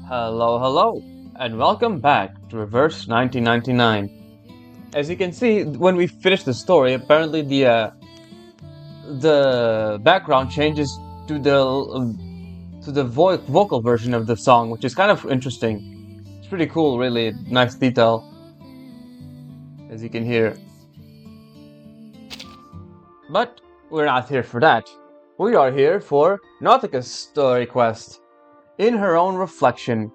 Hello, and welcome back to Reverse 1999. As you can see, when we finish the story, apparently the background changes to the vocal version of the song, which is kind of interesting. It's pretty cool, really nice detail, as you can hear. But we're not here for that. We are here for Nautica's story quest. In her own reflection,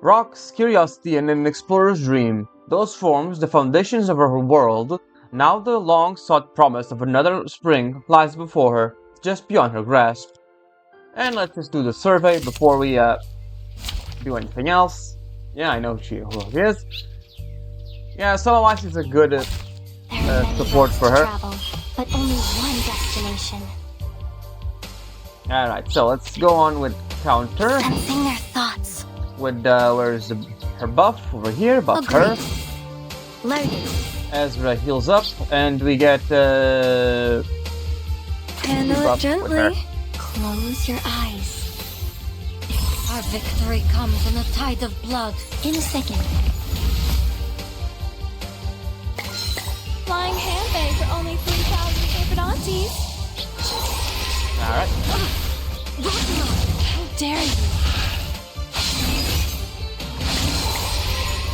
rocks, curiosity, and an explorer's dream, those forms the foundations of her world. Now the long-sought promise of another spring lies before her, just beyond her grasp. And let's just do the survey before we do anything else. Yeah, I know who she is. Yeah, Solo-wise is a good support for her. Travel, but only one destination. Alright, so let's go on with counter. Sensing their thoughts. With where's her buff over here? Buff her. Loaded. Ezra heals up, and we get Handle it gently. Close your eyes. Our victory comes in a tide of blood. In a second. Flying handbag for only 3,000 favorite aunties. Alright. How dare you?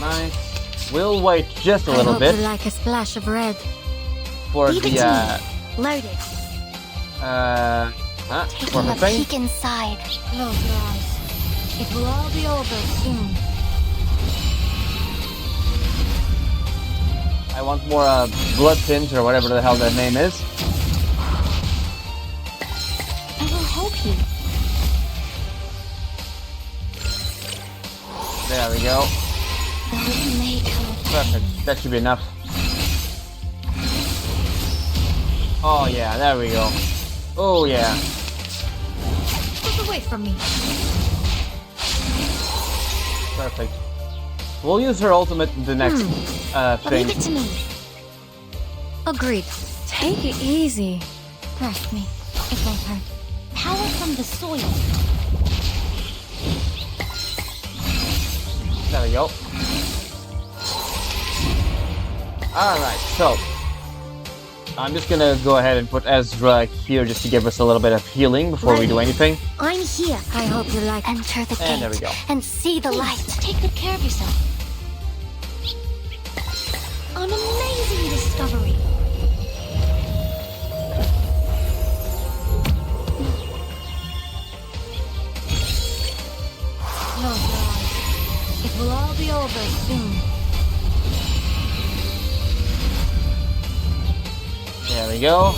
Nice. We'll wait just a little I hope bit you like a splash of red. for Leave it the to me. Loaded. for Taking her a thing. peek inside. Close your eyes. It will all be over soon. I want more blood tinge or whatever the hell that name is. I will help you. There we go. Though it may come a Perfect. That should be enough. Oh yeah, there we go. Oh yeah. Look away from me. Perfect. We'll use her ultimate in the next thing. Leave it to me. Agreed. Take it easy. Trust me. It won't hurt. Power from the soil. There we go. Alright, so I'm just gonna go ahead and put Ezra here just to give us a little bit of healing before we do anything. I'm here. I hope you like it. Enter the And gate there we go. and see the light. Take good care of yourself. An amazing discovery. Close your eyes. It will all be over soon. There we go.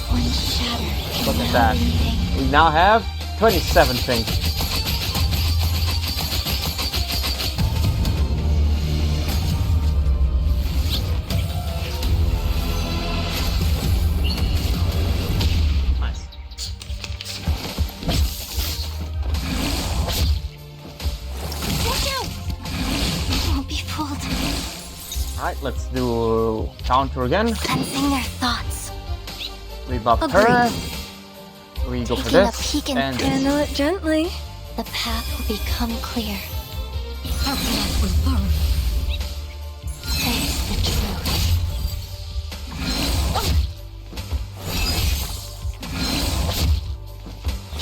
One shatter. Look at that. We now have 27 things. Nice. Watch out! Don't be fooled. Alright, let's do counter again. Sensing their thoughts. We buff Agreed. her. We go for Taking a this. peek And this. Handle it gently. The path will become clear. Our blood will burn. Face the truth.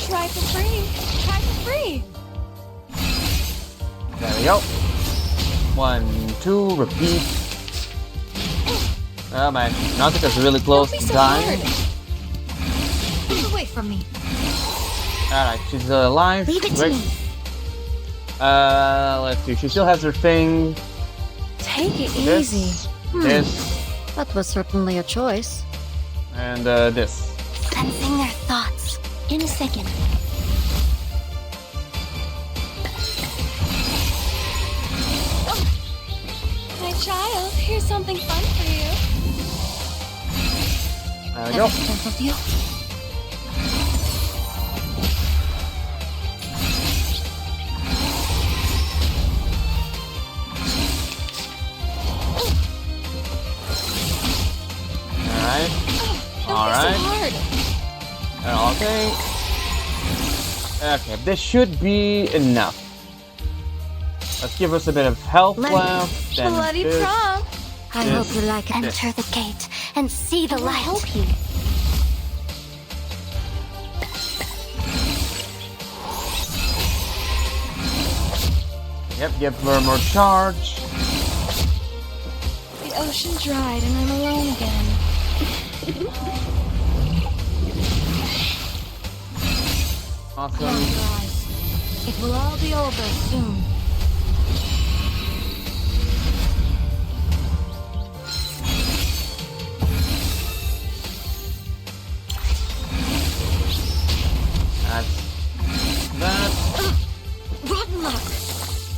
Try for free. Try for free. There we go. 1, 2, repeat. Oh man, Nautica's really close Don't be to so dying. hard. Look away from me. Alright, she's alive. Leave it to Great. me. Let's see. She still has her thing. Take it This, easy. this, That was certainly a choice. and this. Sensing their thoughts. In a second. My child, here's something fun for you. There we That go. was gentle of you. Alright. Don't be so Alright. hard. Okay, this should be enough. Let's give us a bit of health left. Then Bloody this. prom. I Yes. hope you like it. Enter the gate and see the I will light. help you. Yep, give her more charge. The ocean dried and I'm alone again. Awesome. Close your eyes. It will all be over soon. That's that. Rotten luck.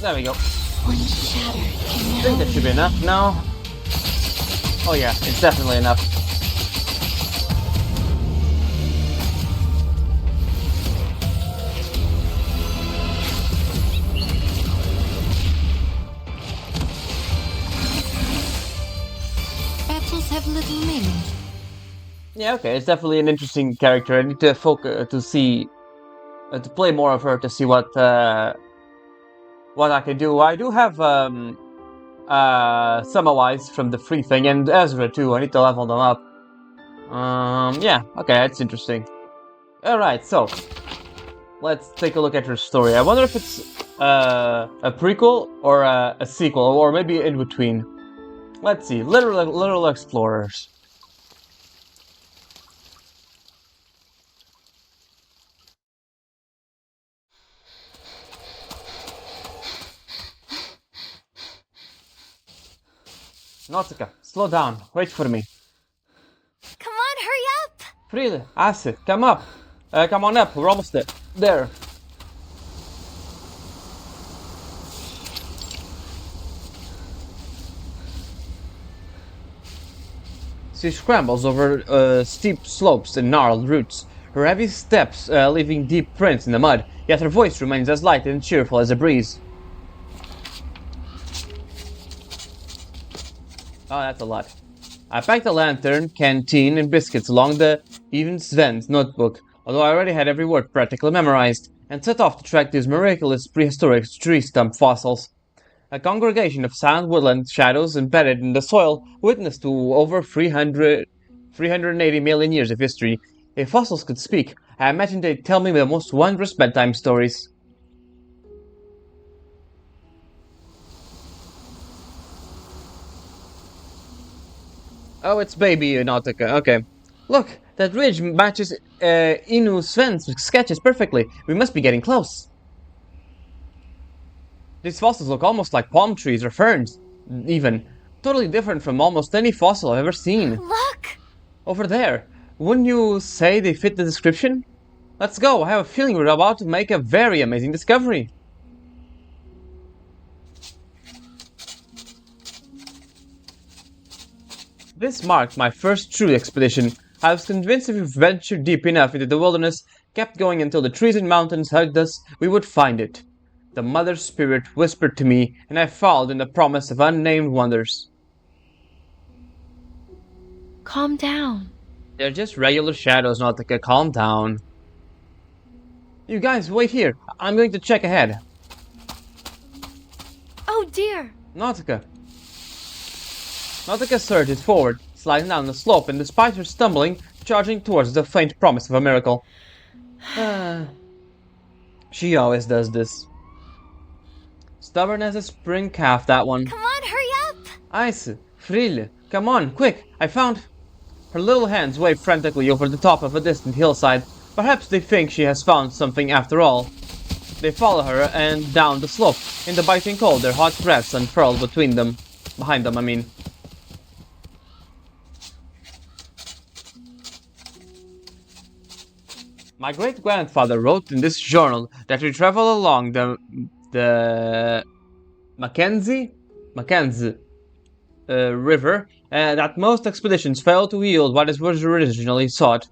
There we go. One shattered I can think now that should be enough now. Oh yeah, it's definitely enough. Battles have little meaning. Yeah, okay, it's definitely an interesting character. I need to focus to see, to play more of her to see what I can do. I do have Samawise from the free thing and Ezra too. I need to level them up. Yeah, okay, that's interesting. All right, so let's take a look at her story. I wonder if it's a prequel or a sequel, or maybe in between. Let's see. Literal Explorers. Nautica, slow down. Wait for me. Come on, hurry up! Frida, Acid, come up. Come on up. We're almost there. There. She scrambles over steep slopes and gnarled roots, her heavy steps leaving deep prints in the mud, yet her voice remains as light and cheerful as a breeze. Oh, that's a lot. I packed a lantern, canteen, and biscuits along the even Sven's notebook, although I already had every word practically memorized, and set off to track these miraculous prehistoric tree stump fossils. A congregation of silent woodland shadows embedded in the soil, witness to over 380 million years of history. If fossils could speak, I imagine they'd tell me the most wondrous bedtime stories. Oh, it's baby Nautica. Okay. Look, that ridge matches Inu Sven's sketches perfectly. We must be getting close. These fossils look almost like palm trees or ferns, even. Totally different from almost any fossil I've ever seen. Look! Over there. Wouldn't you say they fit the description? Let's go. I have a feeling we're about to make a very amazing discovery. This marked my first true expedition. I was convinced if we ventured deep enough into the wilderness, kept going until the trees and mountains hugged us, we would find it. The Mother Spirit whispered to me, and I followed in the promise of unnamed wonders. Calm down. They're just regular shadows, Nautica. Calm down. You guys, wait here. I'm going to check ahead. Oh dear. Nautica. Nautica surged forward, sliding down the slope, and despite her stumbling, charging towards the faint promise of a miracle. She always does this. Stubborn as a spring calf, that one. Come on, hurry up! Ice, Frille, come on, quick, I found... Her little hands wave frantically over the top of a distant hillside. Perhaps they think she has found something after all. They follow her and down the slope. In the biting cold, their hot breaths unfurl between them. Behind them, I mean. My great-grandfather wrote in this journal that we travel along the Mackenzie River, that most expeditions fail to yield what was originally sought.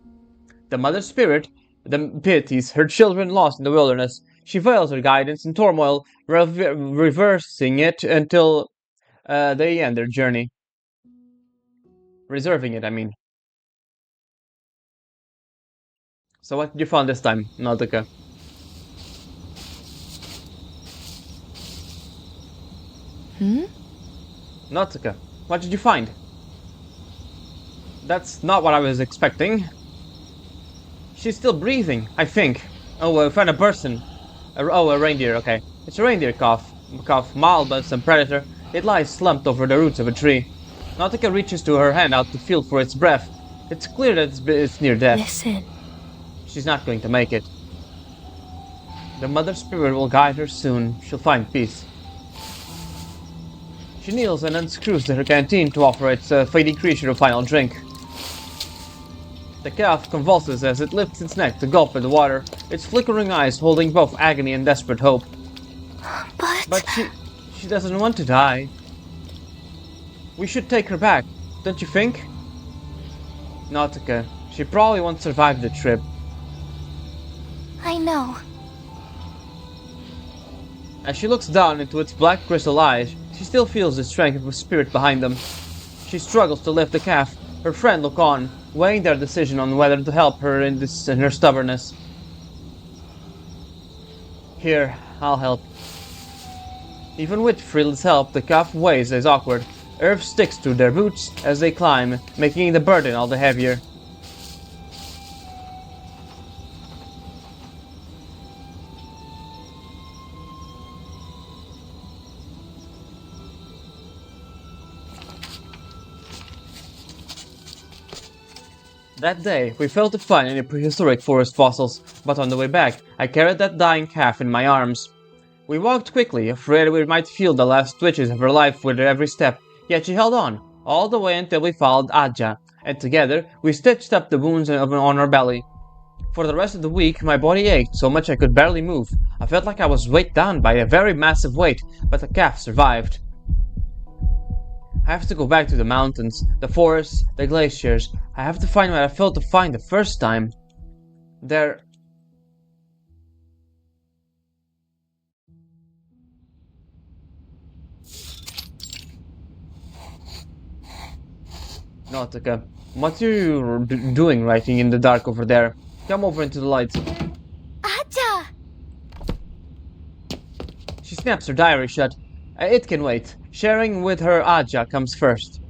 The Mother Spirit pities her children lost in the wilderness. She veils her guidance in turmoil, reversing it until they end their journey. Reserving it, I mean. So what did you find this time, Nautica? Nautica, what did you find? That's not what I was expecting. She's still breathing, I think. Oh, I found a person. A reindeer, okay. It's a reindeer calf. Calf, mild but some predator. It lies slumped over the roots of a tree. Nautica reaches to her hand out to feel for its breath. It's clear that it's near death. Listen. She's not going to make it. The mother spirit will guide her soon. She'll find peace. She kneels and unscrews her canteen to offer its fading creature a final drink. The calf convulses as it lifts its neck to gulp at the water, its flickering eyes holding both agony and desperate hope. But she doesn't want to die. We should take her back, don't you think? Nautica, she probably won't survive the trip. I know. As she looks down into its black crystal eyes, she still feels the strength of a spirit behind them. She struggles to lift the calf. Her friend look on, weighing their decision on whether to help her in her stubbornness. Here, I'll help. Even with Fried's help, the calf weighs is awkward. Earth sticks to their boots as they climb, making the burden all the heavier. That day, we failed to find any prehistoric forest fossils, but on the way back, I carried that dying calf in my arms. We walked quickly, afraid we might feel the last twitches of her life with every step, yet she held on, all the way until we followed Aja, and together, we stitched up the wounds on her belly. For the rest of the week, my body ached so much I could barely move. I felt like I was weighed down by a very massive weight, but the calf survived. I have to go back to the mountains, the forests, the glaciers. I have to find what I failed to find the first time. There... Nautica, what are you doing writing in the dark over there? Come over into the light. Aja! She snaps her diary shut. It can wait. Sharing with her Aja comes first.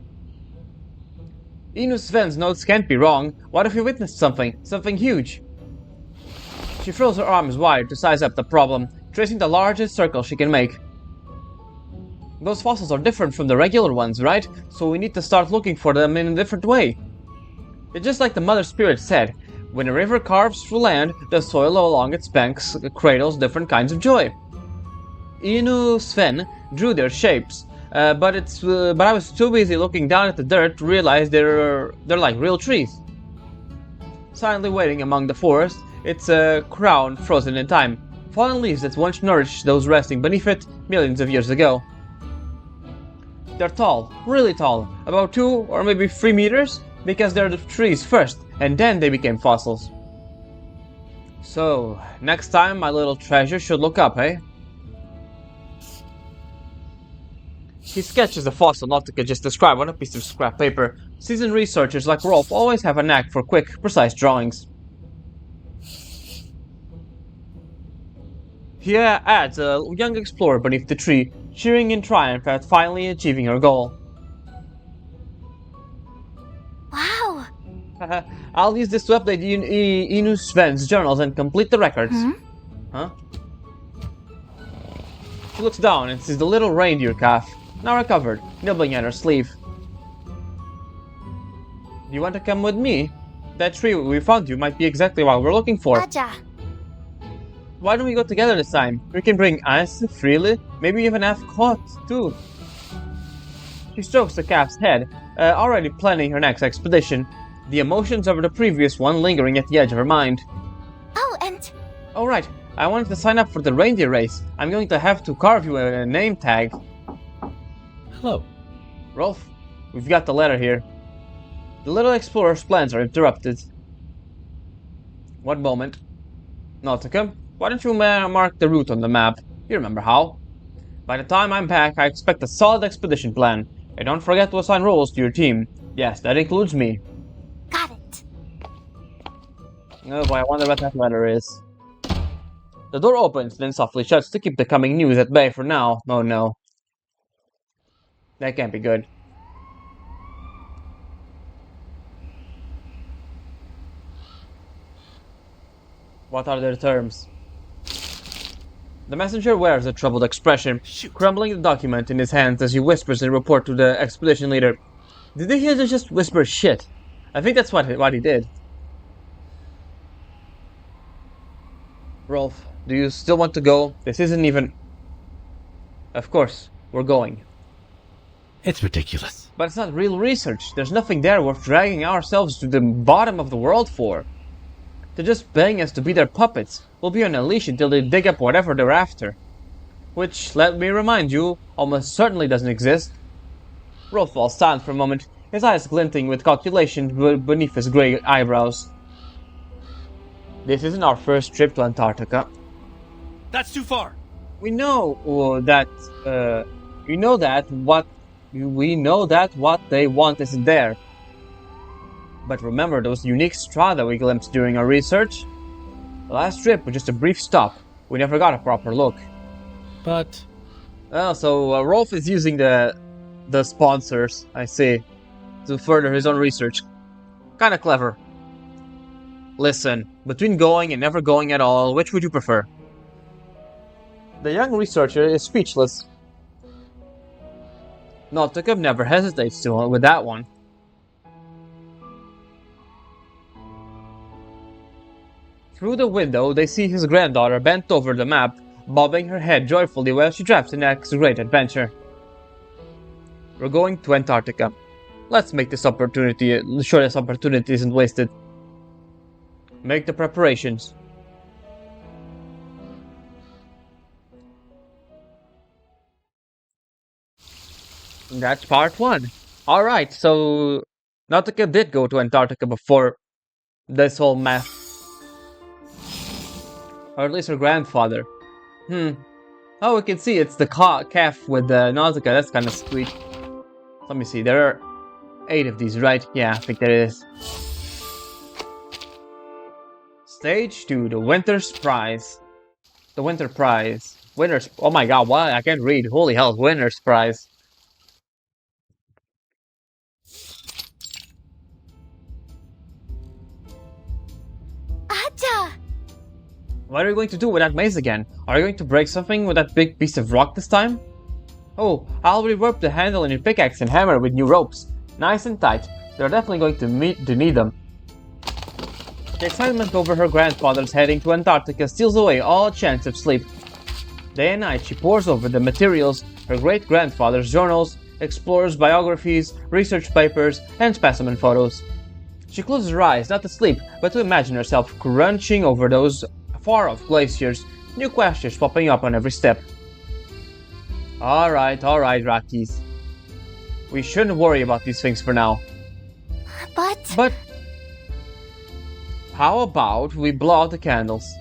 Inu Sven's notes can't be wrong. What if we witnessed something? Something huge? She throws her arms wide to size up the problem, tracing the largest circle she can make. Those fossils are different from the regular ones, right? So we need to start looking for them in a different way. It's just like the Mother Spirit said. When a river carves through land, the soil along its banks cradles different kinds of joy. Inu Sven drew their shapes, but I was too busy looking down at the dirt to realize they're like real trees. Silently waiting among the forest, it's a crown frozen in time, fallen leaves that once nourished those resting beneath it millions of years ago. They're tall, really tall, about 2 or maybe 3 meters, because they're the trees first, and then they became fossils. So, next time my little treasure should look up, eh? He sketches a fossil Nautica just described on a piece of scrap paper. Seasoned researchers like Rolf always have a knack for quick, precise drawings. He adds a young explorer beneath the tree, cheering in triumph at finally achieving her goal. Wow! I'll use this to update Inu Sven's journals and complete the records. Huh? She looks down and sees the little reindeer calf, now recovered, nibbling at her sleeve. Do you want to come with me? That tree we found you might be exactly what we're looking for. Aja! Why don't we go together this time? We can bring Ice, freely, maybe even have Caught too. She strokes the calf's head, already planning her next expedition, the emotions of the previous one lingering at the edge of her mind. Oh, and... Oh right, I wanted to sign up for the reindeer race. I'm going to have to carve you a name tag. Hello. Rolf, we've got the letter here. The little explorer's plans are interrupted. One moment. Nautica, why don't you mark the route on the map? You remember how. By the time I'm back, I expect a solid expedition plan. And don't forget to assign roles to your team. Yes, that includes me. Got it. Oh boy, I wonder what that letter is. The door opens, then softly shuts to keep the coming news at bay for now. Oh no. That can't be good. What are their terms? The messenger wears a troubled expression, crumbling the document in his hands as he whispers a report to the expedition leader. Did he just whisper shit? I think that's what he did. Rolf, do you still want to go? This isn't even... Of course, we're going. It's ridiculous. But it's not real research. There's nothing there worth dragging ourselves to the bottom of the world for. They're just begging us to be their puppets. We'll be on a leash until they dig up whatever they're after. Which, let me remind you, almost certainly doesn't exist. Rolf falls silent for a moment, his eyes glinting with calculation beneath his grey eyebrows. This isn't our first trip to Antarctica. That's too far. We know that what they want isn't there. But remember those unique strata we glimpsed during our research? The last trip was just a brief stop. We never got a proper look. But... Well, so Rolf is using the sponsors, I see, to further his own research. Kinda clever. Listen, between going and never going at all, which would you prefer? The young researcher is speechless. Nautica never hesitates with that one. Through the window, they see his granddaughter bent over the map, bobbing her head joyfully while she drafts the next great adventure. We're going to Antarctica. Let's make this opportunity, sure this opportunity isn't wasted. Make the preparations. That's part 1. Alright, so Nautica did go to Antarctica before this whole mess. Or at least her grandfather. Oh, we can see it's the calf with the Nautica. That's kind of sweet. Let me see. There are 8 of these, right? Yeah, I think there is. Stage 2, the Winter's Prize. The Winter Prize. Winter's... Oh my god, what? I can't read. Holy hell, Winter's Prize. Aja! What are you going to do with that maze again? Are you going to break something with that big piece of rock this time? Oh, I'll rework the handle in your pickaxe and hammer with new ropes. Nice and tight. They're definitely going to need them. The excitement over her grandfather's heading to Antarctica steals away all chance of sleep. Day and night she pores over the materials, her great-grandfather's journals, explorers' biographies, research papers, and specimen photos. She closes her eyes not to sleep, but to imagine herself crunching over those far-off glaciers, new questions popping up on every step. Alright, Rockies. We shouldn't worry about these things for now. But... How about we blow out the candles?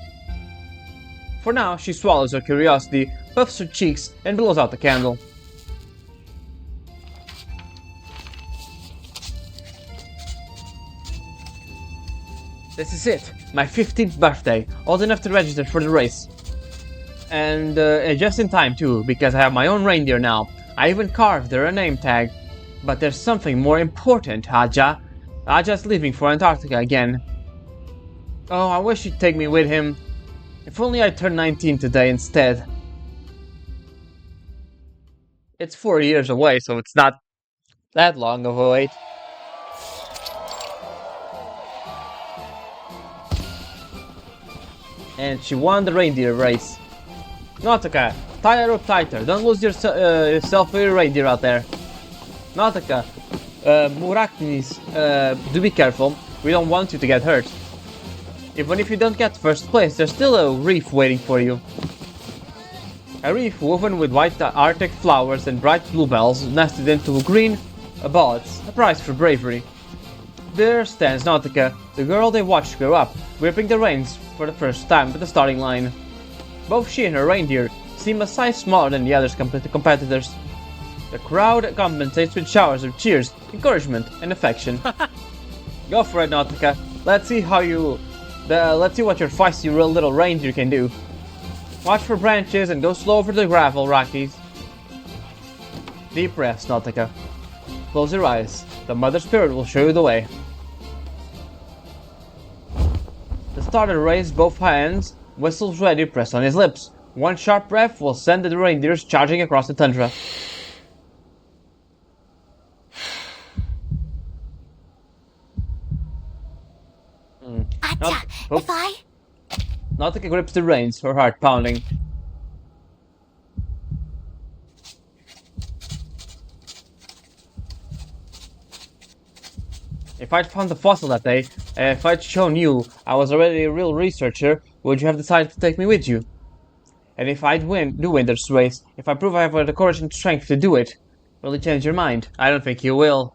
For now, she swallows her curiosity, puffs her cheeks, and blows out the candle. This is it, my 15th birthday, old enough to register for the race. And just in time too, because I have my own reindeer now. I even carved her a name tag. But there's something more important, Aja. Aja's leaving for Antarctica again. Oh, I wish he'd take me with him. If only I turned 19 today instead. It's 4 years away, so it's not that long of a wait. And she won the reindeer race. Nautica, tie her up tighter. Don't lose yourself or your reindeer out there. Nautica, Muraknis, do be careful. We don't want you to get hurt. Even if you don't get first place, there's still a reef waiting for you. A reef woven with white Arctic flowers and bright bluebells nested into green bullets, a prize for bravery. There stands Nautica, the girl they watched grow up, gripping the reins for the first time at the starting line. Both she and her reindeer seem a size smaller than the other competitors. The crowd compensates with showers of cheers, encouragement, and affection. Go for it, Nautica. Let's see how you Let's see what your feisty little reindeer can do. Watch for branches and go slow over the gravel, Rockies. Deep breaths, Nautica. Close your eyes. The Mother Spirit will show you the way. The starter raised both hands, whistles ready pressed on his lips. One sharp breath will send the reindeers charging across the tundra. Acha, if I... Nautica grips the reins, her heart pounding. If I'd found the fossil that day, if I'd shown you I was already a real researcher, would you have decided to take me with you? And if I'd do win this race, if I prove I have the courage and strength to do it, will you change your mind? I don't think you will.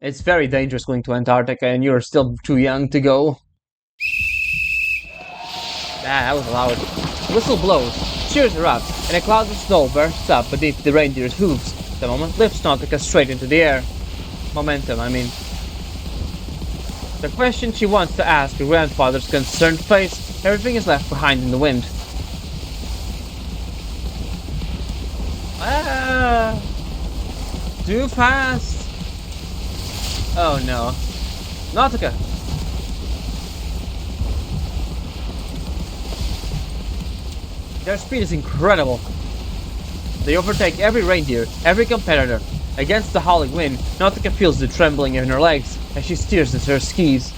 It's very dangerous going to Antarctica and you're still too young to go. That was loud. The whistle blows, cheers her up, and a cloud of snow bursts up beneath the reindeer's hooves. The moment lifts Nautica straight into the air. Momentum, I mean. The question she wants to ask her grandfather's concerned face, everything is left behind in the wind. Ah! Too fast! Oh no. Nautica! Their speed is incredible. They overtake every reindeer, every competitor. Against the howling wind, Nautica feels the trembling in her legs as she steers at her skis.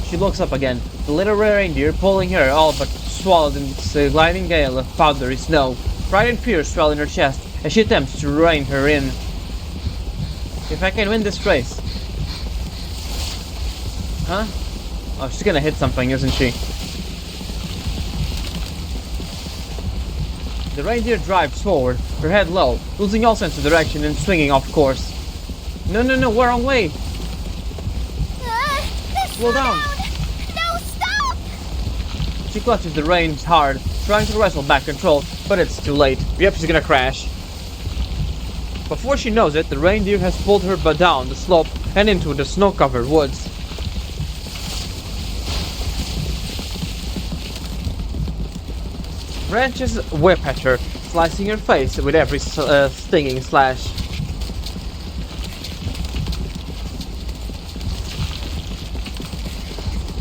She looks up again, the little reindeer pulling her all but swallowed in the gliding gale of powdery snow. Pride and fear swell in her chest as she attempts to rein her in. If I can win this race... Huh? Oh, she's gonna hit something, isn't she? The reindeer drives forward, her head low, losing all sense of direction and swinging off course. No, wrong way! Slow down! No, stop! She clutches the reins hard, trying to wrestle back control, but it's too late. Yep, she's gonna crash. Before she knows it, the reindeer has pulled her down the slope and into the snow-covered woods. Branches whip at her, slicing her face with every stinging slash.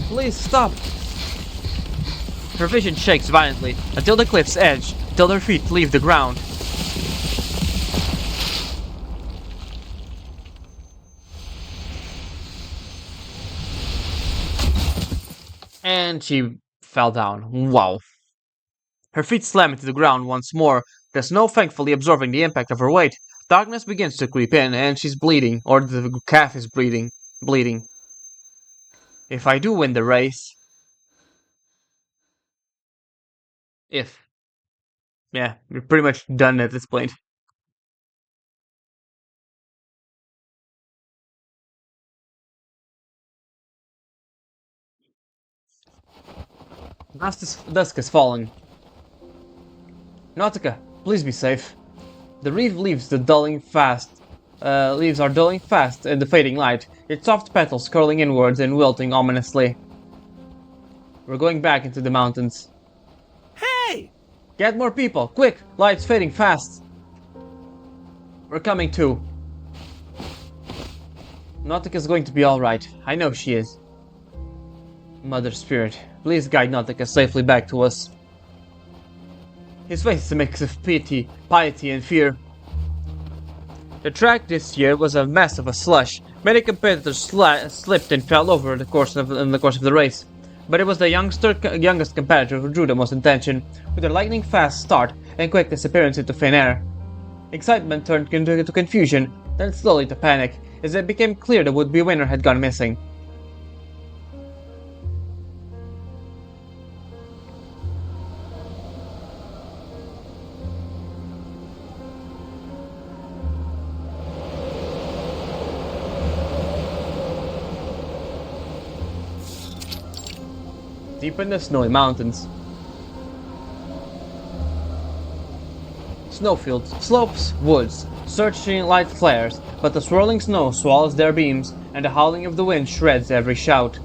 Please stop! Her vision shakes violently until the cliff's edge, till her feet leave the ground. And she fell down. Wow. Her feet slam into the ground once more, the snow thankfully absorbing the impact of her weight. Darkness begins to creep in, and she's bleeding, or the calf is bleeding. If I do win the race... Yeah, we're pretty much done at this point. Dusk is falling. Nautica, please be safe. The leaves are dulling fast in the fading light, its soft petals curling inwards and wilting ominously. We're going back into the mountains. Hey! Get more people, quick! Light's fading fast. We're coming too. Nautica's going to be alright. I know she is. Mother Spirit, please guide Nautica safely back to us. His face is a mix of pity, piety, and fear. The track this year was a mess of a slush. Many competitors slipped and fell over in the course of the race. But it was the youngest competitor who drew the most attention, with a lightning-fast start and quick disappearance into thin air. Excitement turned into confusion, then slowly to panic, as it became clear the would-be winner had gone missing. Deep in the snowy mountains. Snowfields, slopes, woods, searching light flares, but the swirling snow swallows their beams, and the howling of the wind shreds every shout.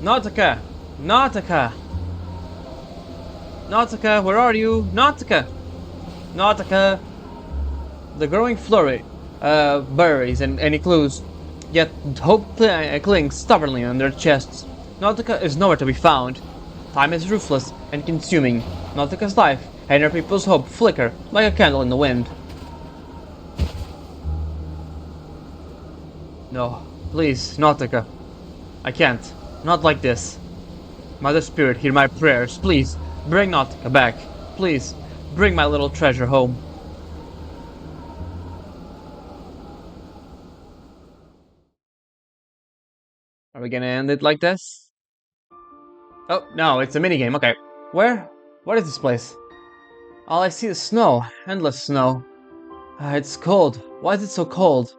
Nautica! Nautica! Nautica, where are you? Nautica! Nautica! The growing flurry buries any clues, yet hope clings stubbornly on their chests. Nautica is nowhere to be found. Time is ruthless and consuming. Nautica's life and her people's hope flicker like a candle in the wind. No, please, Nautica. I can't. Not like this. Mother Spirit, hear my prayers. Please, bring Nautica back. Please, bring my little treasure home. Are we gonna end it like this? Oh, no, it's a minigame, okay. Where? What is this place? All I see is snow. Endless snow. It's cold. Why is it so cold?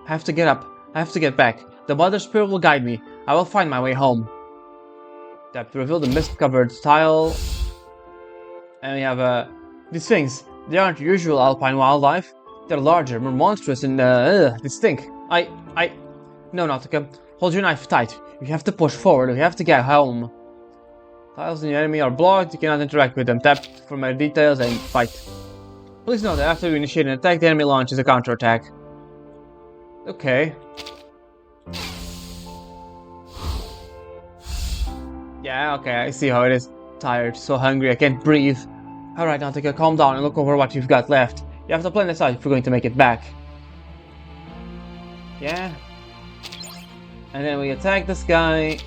I have to get up. I have to get back. The Mother Spirit will guide me. I will find my way home. Tap to reveal the mist-covered tile. And we have these things. They aren't usual alpine wildlife. They're larger, more monstrous, and they stink. No, Nautica. Hold your knife tight. You have to push forward. We have to get home. Tiles in the enemy are blocked. You cannot interact with them. Tap for more details and fight. Please note that after you initiate an attack, the enemy launches a counterattack. Okay. Yeah, okay, I see how it is. Tired, so hungry, I can't breathe. Alright, Nautica, calm down and look over what you've got left. You have to plan this out if you're going to make it back. Yeah. And then we attack this guy.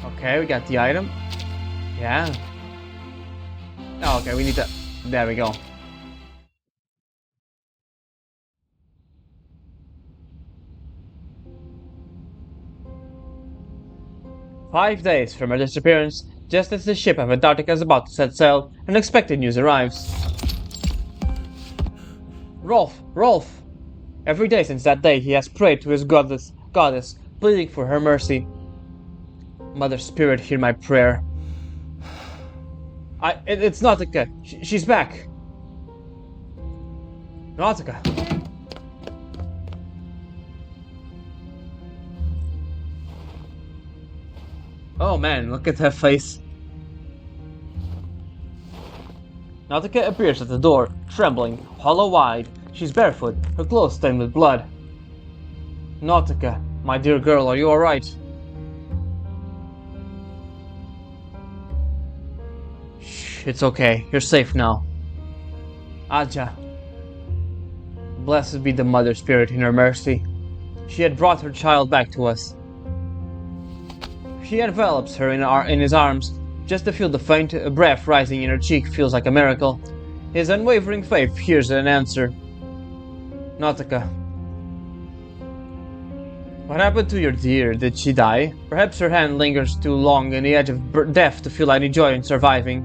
Okay, we got the item. Yeah. Oh, okay, we need to... There we go. "5 days from her disappearance, just as the ship of Nautica is about to set sail, unexpected news arrives. Rolf! Every day since that day he has prayed to his goddess, pleading for her mercy. Mother Spirit, hear my prayer. It's Nautica. She's back. Nautica. Oh man, look at her face. Nautica appears at the door, trembling, hollow-eyed. She's barefoot, her clothes stained with blood. Nautica, my dear girl, are you alright? Shh, it's okay. You're safe now. Aja. Blessed be the Mother Spirit in her mercy. She had brought her child back to us. She envelops her in his arms. Just to feel the faint breath rising in her cheek feels like a miracle. His unwavering faith hears an answer. Nautica. What happened to your dear? Did she die? Perhaps her hand lingers too long on the edge of death to feel any joy in surviving.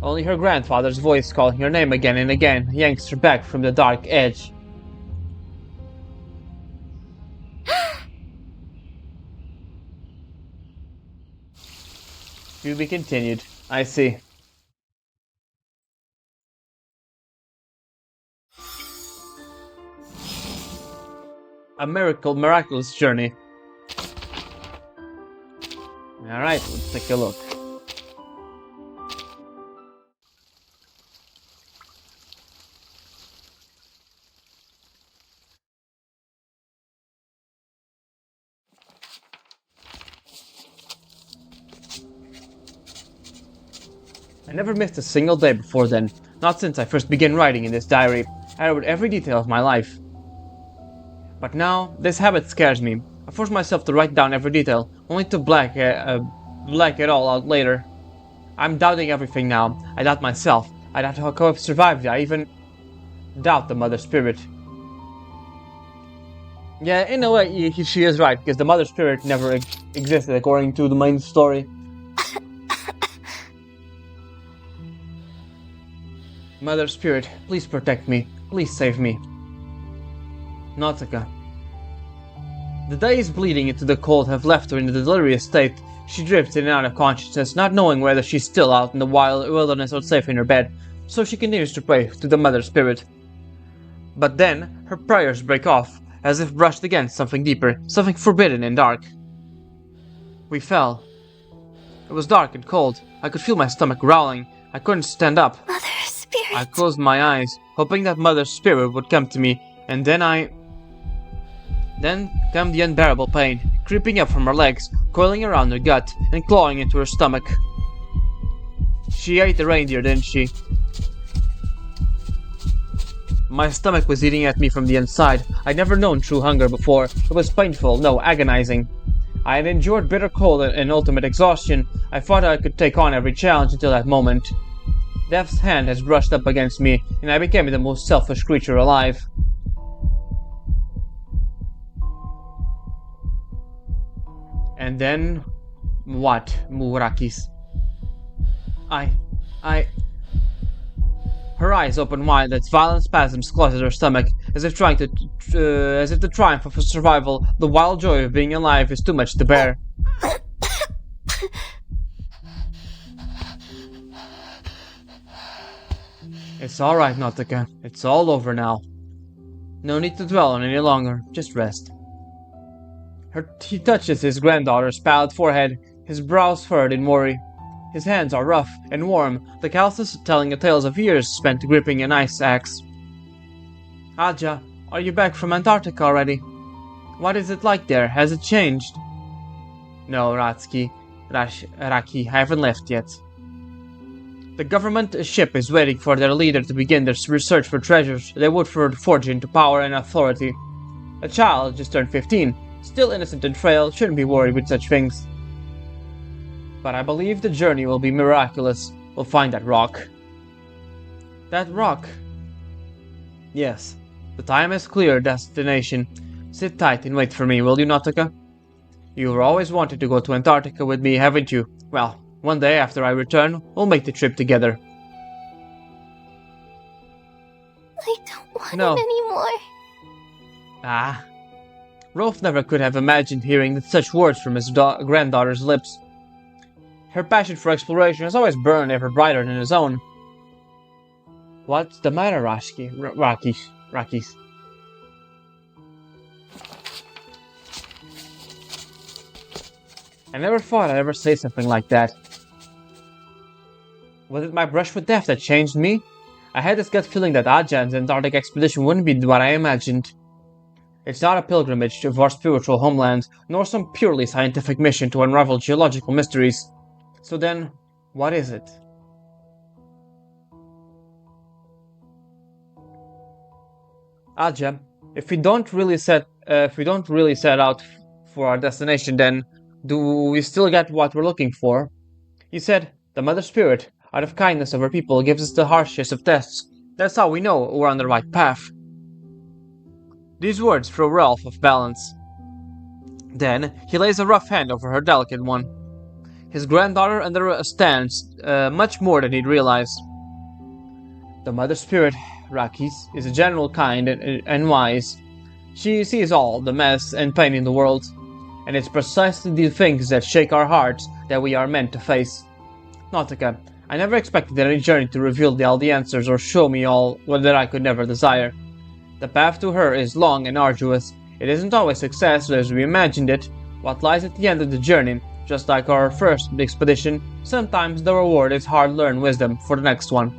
Only her grandfather's voice calling her name again and again yanks her back from the dark edge. To be continued. I see. A miraculous journey. Alright, let's take a look. I never missed a single day before then, not since I first began writing in this diary. I wrote every detail of my life. But now, this habit scares me. I force myself to write down every detail, only to black it all out later. I'm doubting everything now. I doubt myself. I doubt how I've survived. I even doubt the Mother Spirit. Yeah, in a way, she is right, because the Mother Spirit never existed according to the main story. Mother Spirit, please protect me. Please save me. Nautica. The days bleeding into the cold have left her in a delirious state. She drifts in and out of consciousness, not knowing whether she's still out in the wild wilderness or safe in her bed, so she continues to pray to the Mother Spirit. But then, her prayers break off, as if brushed against something deeper, something forbidden and dark. We fell. It was dark and cold. I could feel my stomach growling. I couldn't stand up. Mother Spirit. I closed my eyes, hoping that Mother Spirit would come to me, and then came the unbearable pain, creeping up from her legs, coiling around her gut, and clawing into her stomach. She ate the reindeer, didn't she? My stomach was eating at me from the inside. I'd never known true hunger before. It was painful, no, agonizing. I had endured bitter cold and ultimate exhaustion. I thought I could take on every challenge until that moment. Death's hand has brushed up against me, and I became the most selfish creature alive. And then... what, Murakis? Her eyes open wide as violent spasms close at her stomach, as if the triumph of survival, the wild joy of being alive, is too much to bear. It's alright, Nautica. It's all over now. No need to dwell on it any longer. Just rest. He touches his granddaughter's pallid forehead, his brows furrowed in worry. His hands are rough and warm, the calluses telling the tales of years spent gripping an ice axe. Aja, are you back from Antarctica already? What is it like there? Has it changed? No, Raki, I haven't left yet. The government ship is waiting for their leader to begin their research for treasures they would forge into power and authority. A child just turned 15, still innocent and frail, shouldn't be worried with such things. But I believe the journey will be miraculous. We'll find that rock. That rock? Yes. The time is clear, destination. Sit tight and wait for me, will you, Nautica? You've always wanted to go to Antarctica with me, haven't you? Well, one day after I return, we'll make the trip together. I don't want it anymore. Ah. Rolf never could have imagined hearing such words from his granddaughter's lips. Her passion for exploration has always burned ever brighter than his own. What's the matter, Rakis? I never thought I'd ever say something like that. Was it my brush with death that changed me? I had this gut feeling that Ajan's Antarctic expedition wouldn't be what I imagined. It's not a pilgrimage to our spiritual homeland, nor some purely scientific mission to unravel geological mysteries. So then, what is it? Aja, if we don't really set out for our destination, then do we still get what we're looking for? You said the Mother Spirit, out of kindness of her people, gives us the harshest of tests. That's how we know we're on the right path. These words throw Ralph off balance. Then he lays a rough hand over her delicate one. His granddaughter understands much more than he'd realized. The Mother Spirit, Rakis, is a general kind and wise. She sees all the mess and pain in the world, and it's precisely the things that shake our hearts that we are meant to face. Nautica, I never expected any journey to reveal all the answers or show me all that I could never desire. The path to her is long and arduous. It isn't always success as we imagined it. What lies at the end of the journey, just like our first expedition, sometimes the reward is hard-learned wisdom for the next one.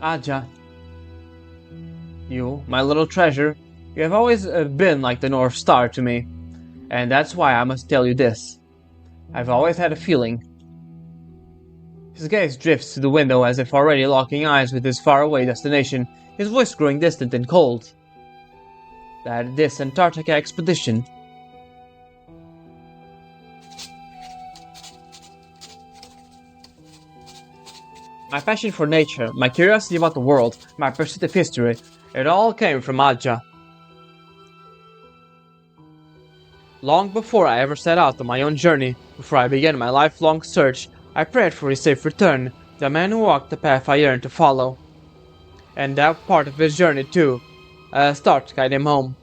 Aja. You, my little treasure, you have always been like the North Star to me. And that's why I must tell you this. I've always had a feeling. His gaze drifts to the window as if already locking eyes with his faraway destination, his voice growing distant and cold. That this Antarctica expedition... My passion for nature, my curiosity about the world, my pursuit of history, it all came from Aja. Long before I ever set out on my own journey, before I began my lifelong search, I prayed for his safe return, the man who walked the path I yearned to follow. And that part of his journey too, a star to guide him home.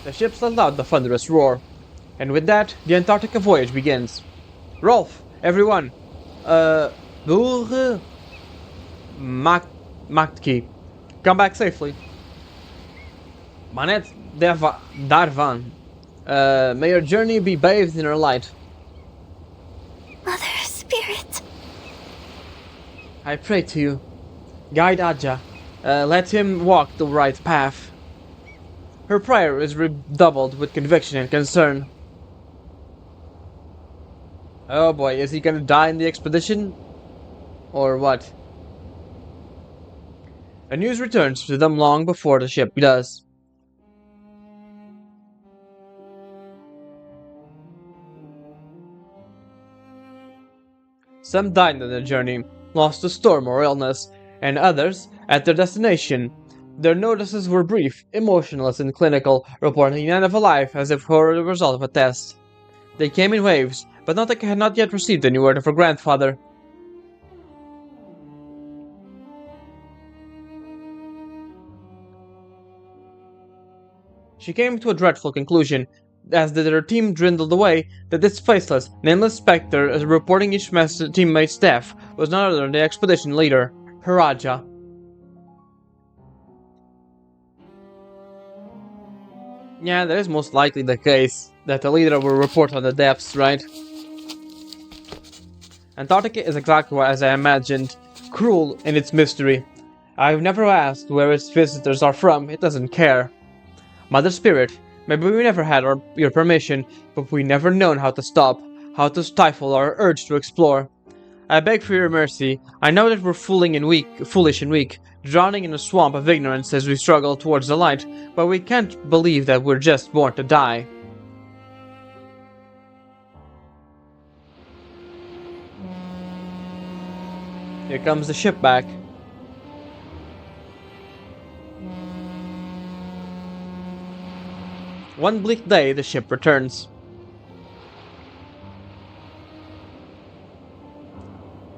The ship let out the thunderous roar, and with that, the Antarctica voyage begins. Rolf, everyone, Boer Maktki, come back safely. Manet Darvan, may your journey be bathed in her light. Mother Spirit. I pray to you, guide Aja, let him walk the right path. Her prayer is redoubled with conviction and concern. Oh boy, is he gonna die in the expedition? Or what? A news returns to them long before the ship does. Some died on their journey, lost to storm or illness, and others, at their destination, their notices were brief, emotionless, and clinical, reporting the end of a life as if for the result of a test. They came in waves, but Nautica had not yet received any word of her grandfather. She came to a dreadful conclusion, as did her team dwindled away, that this faceless, nameless spectre reporting each teammate's death was none other than the expedition leader, Haraja. Yeah, that is most likely the case, that the leader will report on the deaths, right? Antarctica is exactly as I imagined, cruel in its mystery. I've never asked where its visitors are from, it doesn't care. Mother Spirit, maybe we never had your permission, but we never known how to stop, how to stifle our urge to explore. I beg for your mercy. I know that we're foolish and weak, drowning in a swamp of ignorance as we struggle towards the light, but we can't believe that we're just born to die. Here comes the ship back. One bleak day, the ship returns.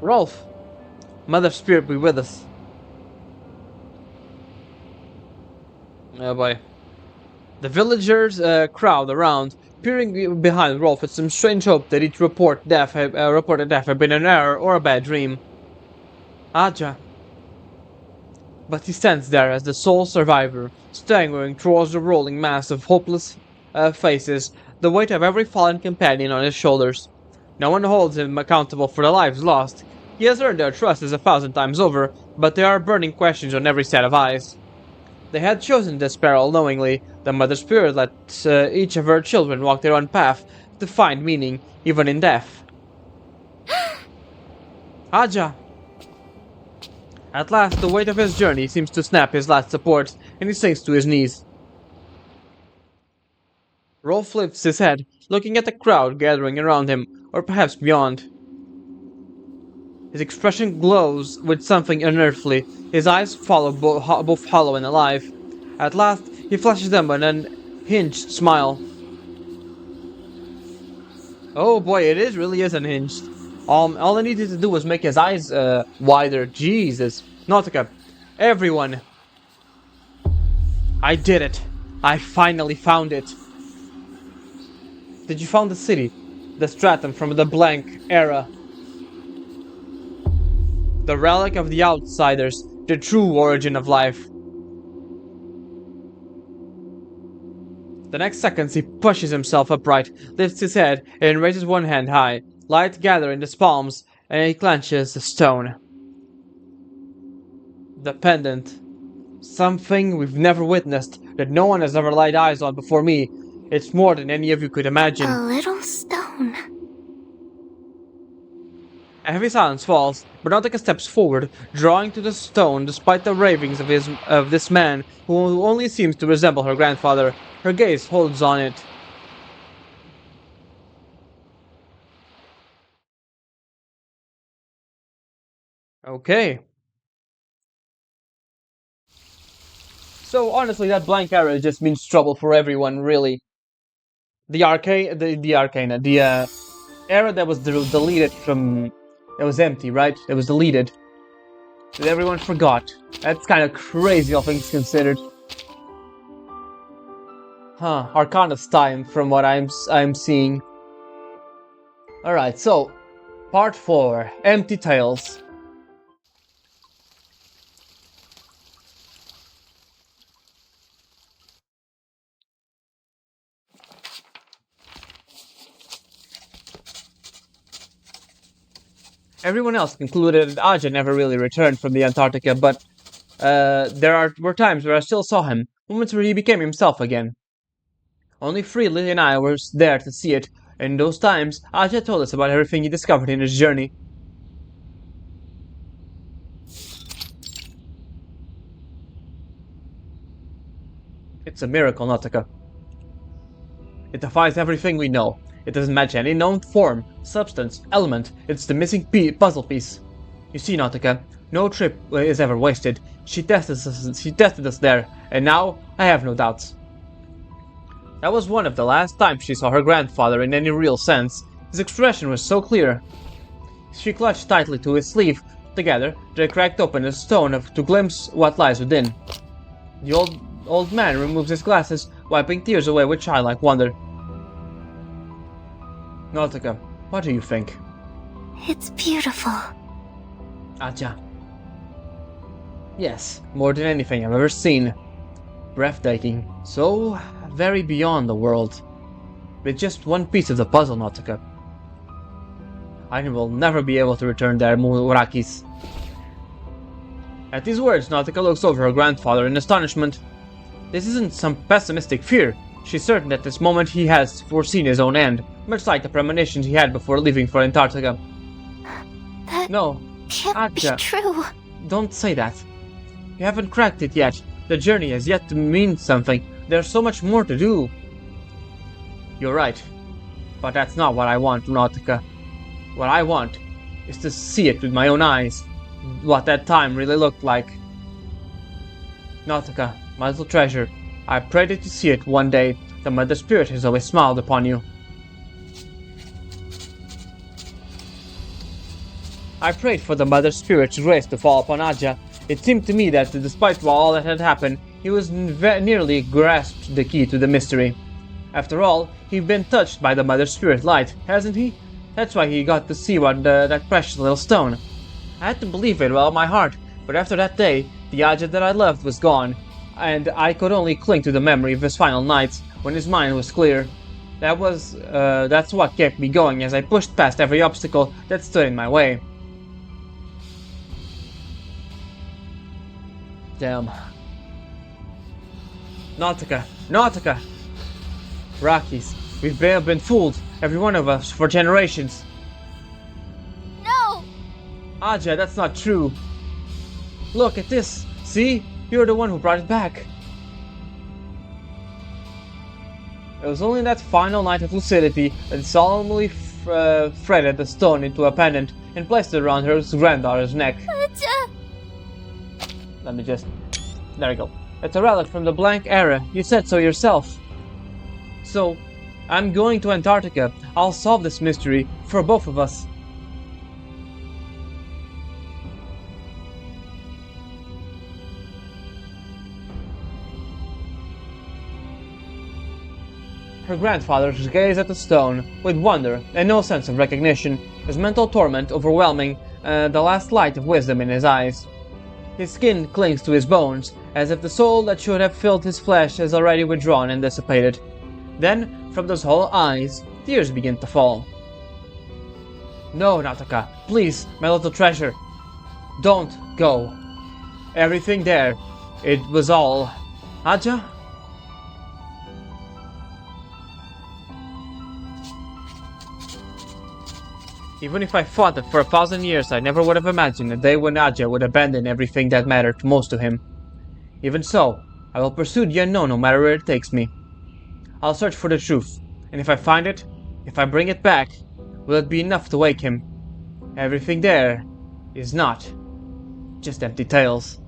Rolf, Mother Spirit be with us. Oh boy. The villagers crowd around, peering behind Rolf with some strange hope that each reported death had been an error or a bad dream. Aja. But he stands there as the sole survivor, staggering towards the rolling mass of hopeless faces, the weight of every fallen companion on his shoulders. No one holds him accountable for the lives lost. He has earned their trust 1,000 times over, but there are burning questions on every set of eyes. They had chosen this peril knowingly. The Mother Spirit let each of her children walk their own path to find meaning, even in death. Aja! At last, the weight of his journey seems to snap his last support, and he sinks to his knees. Rolf lifts his head, looking at the crowd gathering around him, or perhaps beyond. His expression glows with something unearthly, his eyes follow both hollow and alive. At last, he flashes them an unhinged smile. Oh boy, really is unhinged. All I needed to do was make his eyes wider. Jesus. Nautica, everyone. I did it. I finally found it. Did you find the city? The stratum from the blank era. The relic of the outsiders. The true origin of life. The next seconds he pushes himself upright, lifts his head, and raises one hand high. Light gathers in his palms, and he clenches the stone. The pendant. Something we've never witnessed, that no one has ever laid eyes on before me. It's more than any of you could imagine. A little stone. A heavy silence falls, but Nautica steps forward, drawing to the stone despite the ravings of this man, who only seems to resemble her grandfather. Her gaze holds on it. Okay. So honestly, that blank arrow just means trouble for everyone, really. The era that was deleted from, that was empty, right? That was deleted. That everyone forgot. That's kind of crazy, all things considered. Arcana's time from what I'm seeing. Alright, so part 4, Empty Tales. Everyone else concluded that Aja never really returned from the Antarctica, but were times where I still saw him, moments where he became himself again. Only Freely and I were there to see it, and in those times, Aja told us about everything he discovered in his journey. It's a miracle, Nautica. It defies everything we know. It doesn't match any known form, substance, element. It's the missing puzzle piece. You see, Nautica, no trip is ever wasted. She tested us there, and now I have no doubts. That was one of the last times she saw her grandfather in any real sense. His expression was so clear. She clutched tightly to his sleeve. Together, they cracked open a stone to glimpse what lies within. The old man removes his glasses, wiping tears away with childlike wonder. Nautica, what do you think? It's beautiful. Aja. Yes, more than anything I've ever seen. Breathtaking, so very beyond the world. With just one piece of the puzzle, Nautica. I will never be able to return there, Murakis. At these words, Nautica looks over her grandfather in astonishment. This isn't some pessimistic fear. She's certain at this moment he has foreseen his own end, much like the premonitions he had before leaving for Antarctica. No, Can't Aja, be true. don't say that. You haven't cracked it yet. The journey has yet to mean something. There's so much more to do. You're right. But that's not what I want, Nautica. What I want is to see it with my own eyes. What that time really looked like. Nautica, my little treasure, I pray that you see it one day. The Mother Spirit has always smiled upon you. I prayed for the Mother Spirit's grace to fall upon Aja. It seemed to me that, despite all that had happened, he was nearly grasped the key to the mystery. After all, he'd been touched by the Mother Spirit light, hasn't he? That's why he got to see that precious little stone. I had to believe it with all my heart, but after that day, the Aja that I loved was gone, and I could only cling to the memory of his final nights, when his mind was clear. That's what kept me going as I pushed past every obstacle that stood in my way. Damn. Nautica! Nautica! Rockies, we've been fooled, every one of us, for generations. No! Aja, that's not true. Look at this. See? You're the one who brought it back. It was only that final night of lucidity that solemnly threaded the stone into a pendant and placed it around her granddaughter's neck. Let me just... There we go. It's a relic from the blank era. You said so yourself. So, I'm going to Antarctica. I'll solve this mystery for both of us. Her grandfather gazed at the stone with wonder and no sense of recognition, his mental torment overwhelming, the last light of wisdom in his eyes. His skin clings to his bones, as if the soul that should have filled his flesh has already withdrawn and dissipated. Then, from those hollow eyes, tears begin to fall. No, Nautica, please, my little treasure. Don't go. Everything there, it was all... Aja? Even if I fought it for 1,000 years, I never would have imagined a day when Aja would abandon everything that mattered most to him. Even so, I will pursue the unknown no matter where it takes me. I'll search for the truth, and if I find it, if I bring it back, will it be enough to wake him? Everything there is not just empty tales.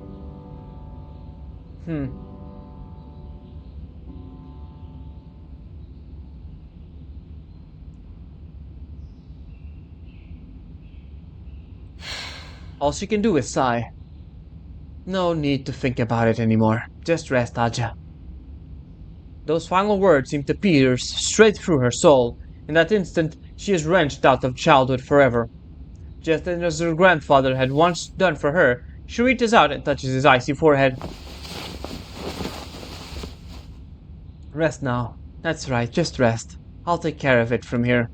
All she can do is sigh. No need to think about it anymore. Just rest, Aja. Those final words seem to pierce straight through her soul. In that instant, she is wrenched out of childhood forever. Just as her grandfather had once done for her, she reaches out and touches his icy forehead. Rest now. That's right, just rest. I'll take care of it from here.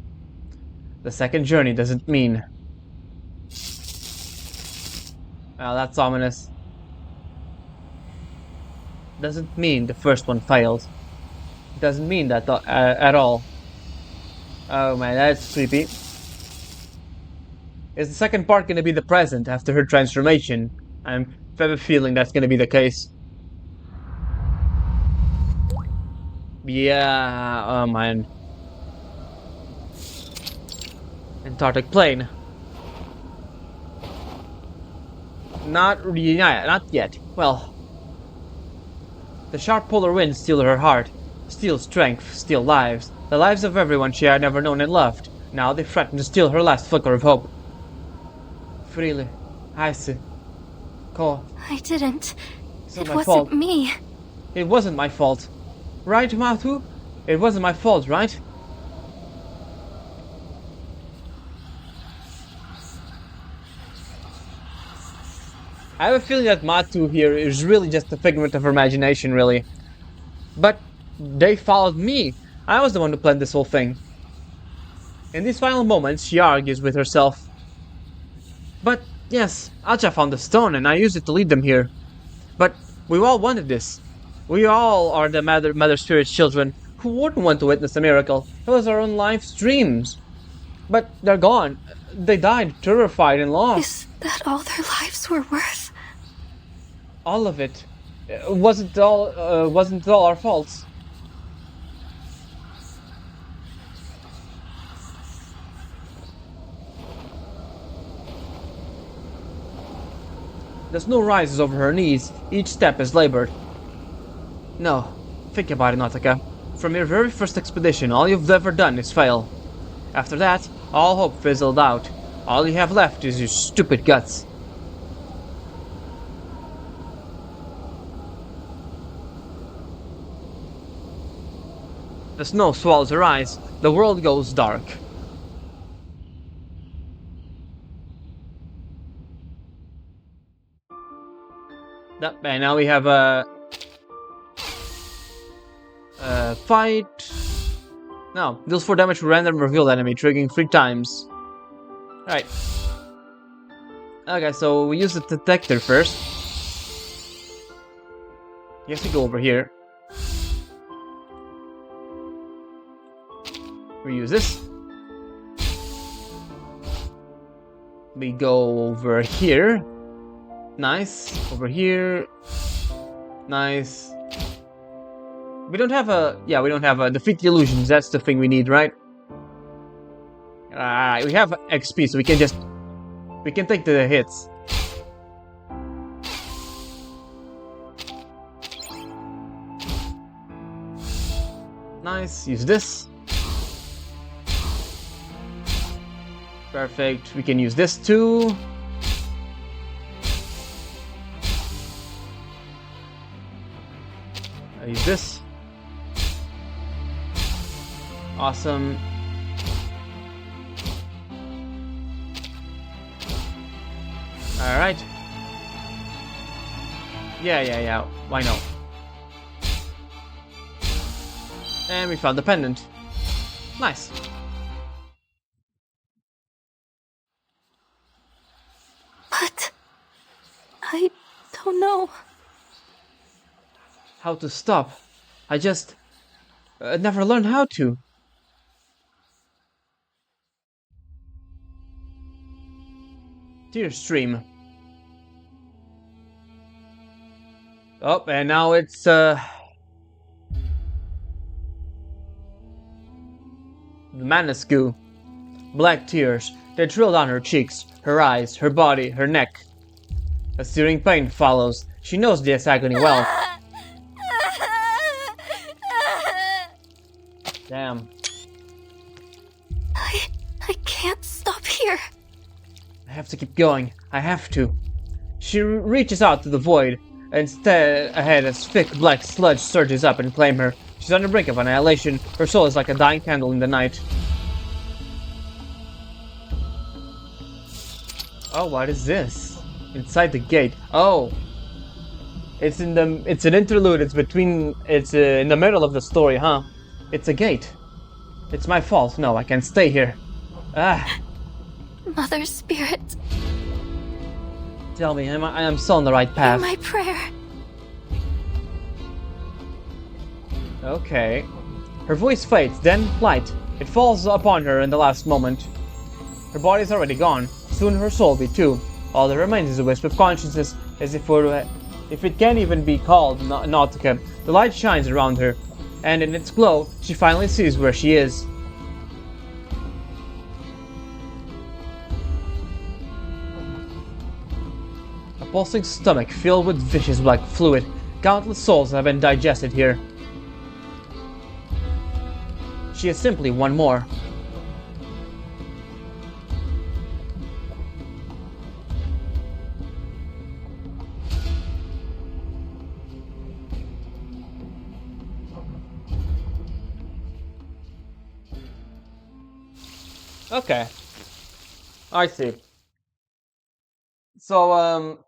The second journey doesn't mean... Well, that's ominous. Doesn't mean the first one failed. It doesn't mean that at all. Oh man, that's creepy. Is the second part gonna be the present after her transformation? I have a feeling that's gonna be the case. Yeah, oh man. Antarctic plane. Not yet. Well, the sharp polar winds steal her heart, steal strength, steal lives. The lives of everyone she had never known and loved. Now they threaten to steal her last flicker of hope. Freely, ice, Ko. I didn't. It My wasn't fault. me. It wasn't my fault. Right, Matu? It wasn't my fault, right? I have a feeling that Matu here is really just a figment of her imagination, really. But they followed me. I was the one who planned this whole thing. In these final moments, she argues with herself. But, yes, Acha found the stone and I used it to lead them here. But we all wanted this. We all are the Mother Spirit's children. Who wouldn't want to witness a miracle? It was our own life's dreams. But they're gone. They died, terrified and lost. Is that all their lives were worth? All of it. Wasn't all our faults. The snow rises over her knees. Each step is labored. No. Think about it, Nautica. From your very first expedition, all you've ever done is fail. After that, all hope fizzled out. All you have left is your stupid guts. The snow swallows her eyes. The world goes dark. And now we have a fight. No, deals 4 damage to random revealed enemy, triggering 3 times. Alright. Okay, so we use the detector first. Guess we go over here. We use this. We go over here. Nice. Over here. Nice. We don't have a... Yeah, we don't have a... Defeat the illusions. That's the thing we need, right? Alright, we have XP, so we can just... We can take the hits. Nice. Use this. Perfect. We can use this too. I use this. Awesome. Alright. Yeah. Why not? And we found the pendant. Nice. But I don't know How to stop. I just never learned how to. Tear stream. Oh, and now it's the madness goo. Black tears. They drill down her cheeks, her eyes, her body, her neck. A searing pain follows. She knows this agony well. Damn. I can't stop here. I have to keep going. I have to. She reaches out to the void. Instead, ahead, as thick black sludge surges up and claims her. She She's on the brink of annihilation. Her soul is like a dying candle in the night. Oh, what is this? Inside the gate. Oh. It's an interlude. It's in the middle of the story, huh? It's a gate. It's my fault. No, I can't stay here. Ah. Mother Spirit, Tell me, I am still on the right path. hear my prayer. Okay. Her voice fades, then light. It falls upon her in the last moment. Her body is already gone. Soon her soul will be too. All that remains is a wisp of consciousness, as if it can't even be called Nautica. The light shines around her, and in its glow, she finally sees where she is. A pulsing stomach filled with vicious black fluid. Countless souls have been digested here. She is simply one more. Okay. I see. So,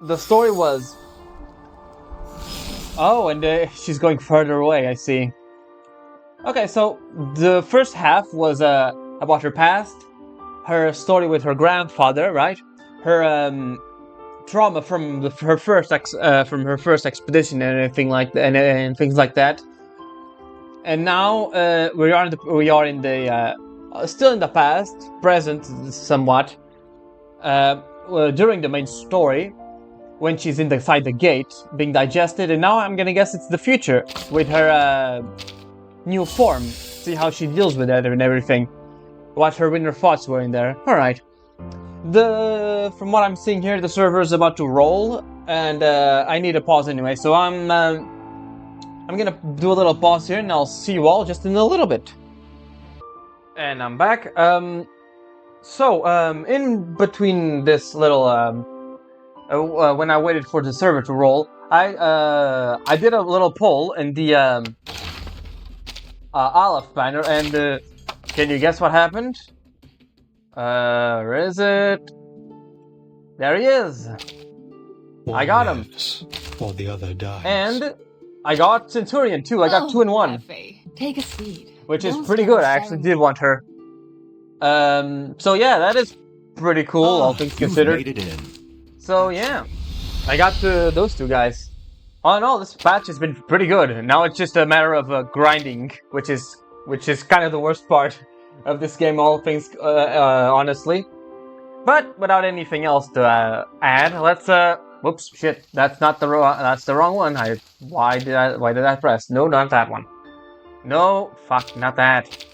the story was... Oh, and she's going further away, I see. Okay, so the first half was about her past, her story with her grandfather, right? Her trauma from her first expedition and everything like that, and things like that. And now we are in the still in the past, present somewhat. During the main story, when she's inside the gate, being digested, and now I'm gonna guess it's the future with her new form. See how she deals with that and everything. What her inner thoughts were in there. All right. From what I'm seeing here, the server is about to roll, and I need a pause anyway. So I'm gonna do a little pause here, and I'll see you all just in a little bit. And I'm back. In between this little when I waited for the server to roll, I did a little poll in the Aleph banner, and can you guess what happened? Where is it? There he is. I got him. While the other dies. And I got Centurion too. I got 2 in 1. Take a seat. Which is pretty good. I actually did want her. So yeah, that is pretty cool, all things considered. Made it in. So yeah, I got those 2 guys. All in all, this patch has been pretty good. Now it's just a matter of grinding, which is kind of the worst part of this game, all things honestly. But without anything else to add, let's whoops, shit, that's the wrong one. Why did I press? No, not that one. No, fuck, not that.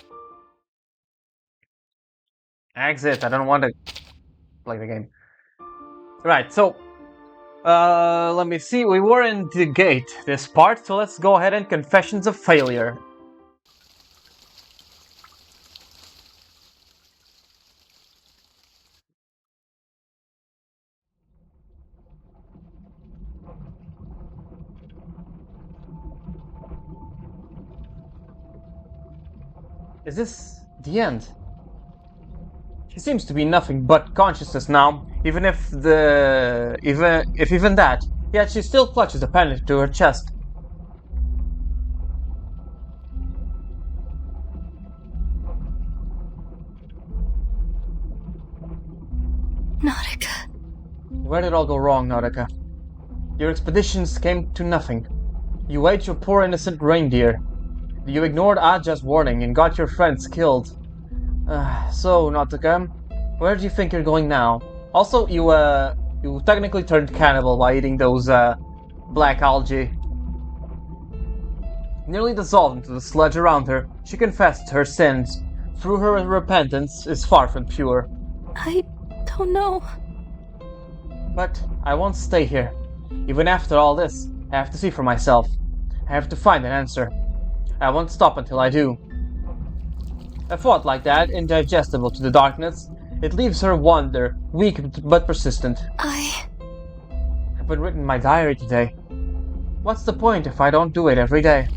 Exit. I don't want to play the game. Right, so let me see. We were in the gate this part, so let's go ahead and confessions of failure. Is this the end? She seems to be nothing but consciousness now, even that. Yet she still clutches the pendant to her chest. Nautica. Where did it all go wrong, Nautica? Your expeditions came to nothing. You ate your poor innocent reindeer. You ignored Aja's warning and got your friends killed. So, Nautica, where do you think you're going now? Also, you technically turned cannibal by eating those black algae. Nearly dissolved into the sludge around her, she confessed her sins. Through her repentance is far from pure. I don't know. But I won't stay here. Even after all this, I have to see for myself. I have to find an answer. I won't stop until I do. A thought like that, indigestible to the darkness, it leaves her wonder, weak but persistent. I I've been written in my diary today. What's the point if I don't do it every day?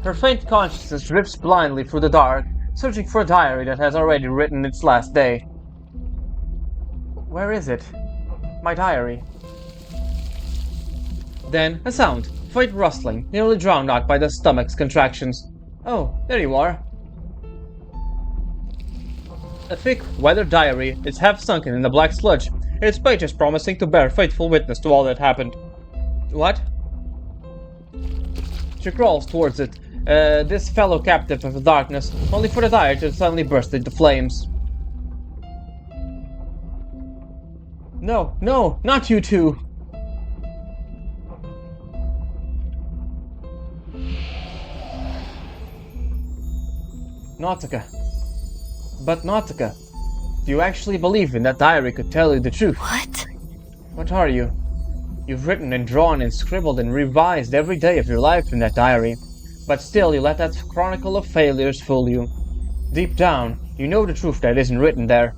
Her faint consciousness drifts blindly through the dark, searching for a diary that has already written its last day. Where is it? My diary. Then, a sound, faint rustling, nearly drowned out by the stomach's contractions. Oh, there you are. A thick, weathered diary is half sunken in the black sludge, its pages promising to bear faithful witness to all that happened. What? She crawls towards it, this fellow captive of the darkness, only for the diary to suddenly burst into flames. No, no, not you two! Nautica. But Nautica, do you actually believe in that diary could tell you the truth? What? What are you? You've written and drawn and scribbled and revised every day of your life in that diary, but still you let that chronicle of failures fool you. Deep down, you know the truth that isn't written there.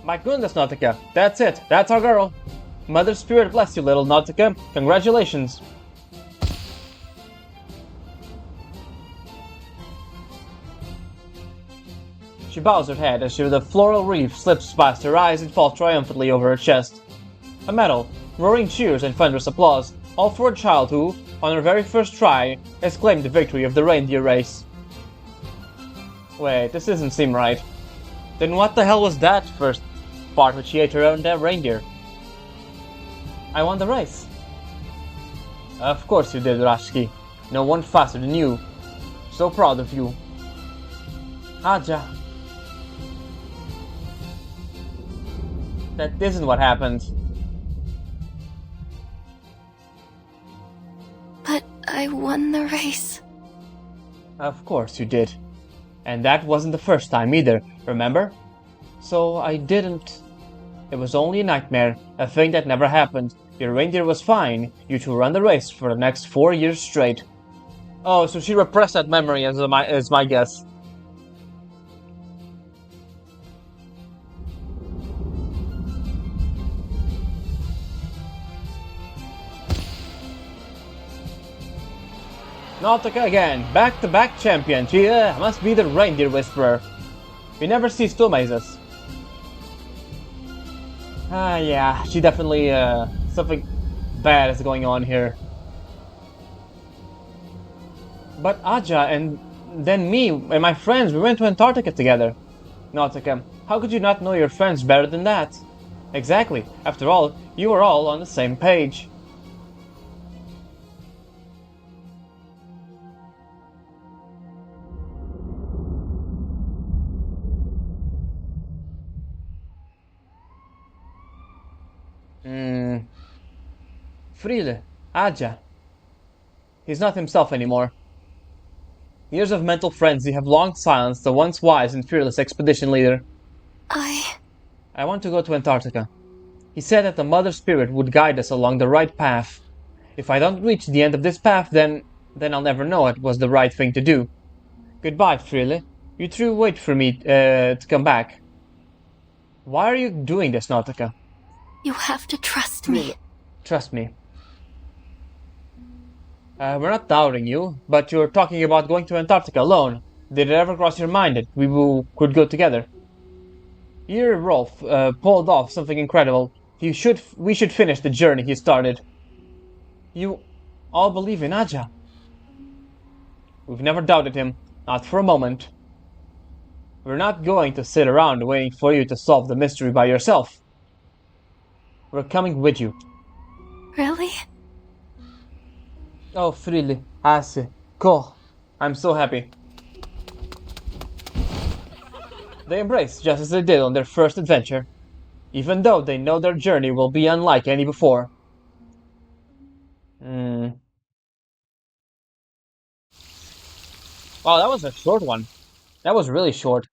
My goodness, Nautica, that's it, that's our girl. Mother Spirit bless you, little Nautica. Congratulations. She bows her head as the floral wreath slips past her eyes and falls triumphantly over her chest. A medal, roaring cheers and thunderous applause, all for a child who, on her very first try, has claimed the victory of the reindeer race. Wait, this doesn't seem right. Then what the hell was that first part which she ate her own reindeer? I won the race. Of course you did, Rashki. No one faster than you. So proud of you. Aja. That isn't what happened. But I won the race. Of course you did. And that wasn't the first time either, remember? So I didn't... It was only a nightmare, a thing that never happened. Your reindeer was fine. You two ran the race for the next 4 years straight. Oh, so she repressed that memory as my guess. Nautica again, back-to-back champion. She must be the reindeer whisperer. We never cease to amaze us. Yeah, she definitely, something bad is going on here. But Aja and then me and my friends, we went to Antarctica together. Nautica, how could you not know your friends better than that? Exactly, after all, you were all on the same page. Frile, Aja. He's not himself anymore. Years of mental frenzy have long silenced the once wise and fearless expedition leader. I want to go to Antarctica. He said that the Mother Spirit would guide us along the right path. If I don't reach the end of this path, then I'll never know it was the right thing to do. Goodbye, Frile. You two wait for me to come back. Why are you doing this, Nautica? You have to trust me. Trust me. We're not doubting you, but you're talking about going to Antarctica alone. Did it ever cross your mind that we could go together? You, Rolf, pulled off something incredible. We should finish the journey he started. You all believe in Aja. We've never doubted him, not for a moment. We're not going to sit around waiting for you to solve the mystery by yourself. We're coming with you. Really? Oh, Frile, Asse, Ko. I'm so happy. They embrace just as they did on their first adventure, even though they know their journey will be unlike any before. Wow, that was a short one. That was really short.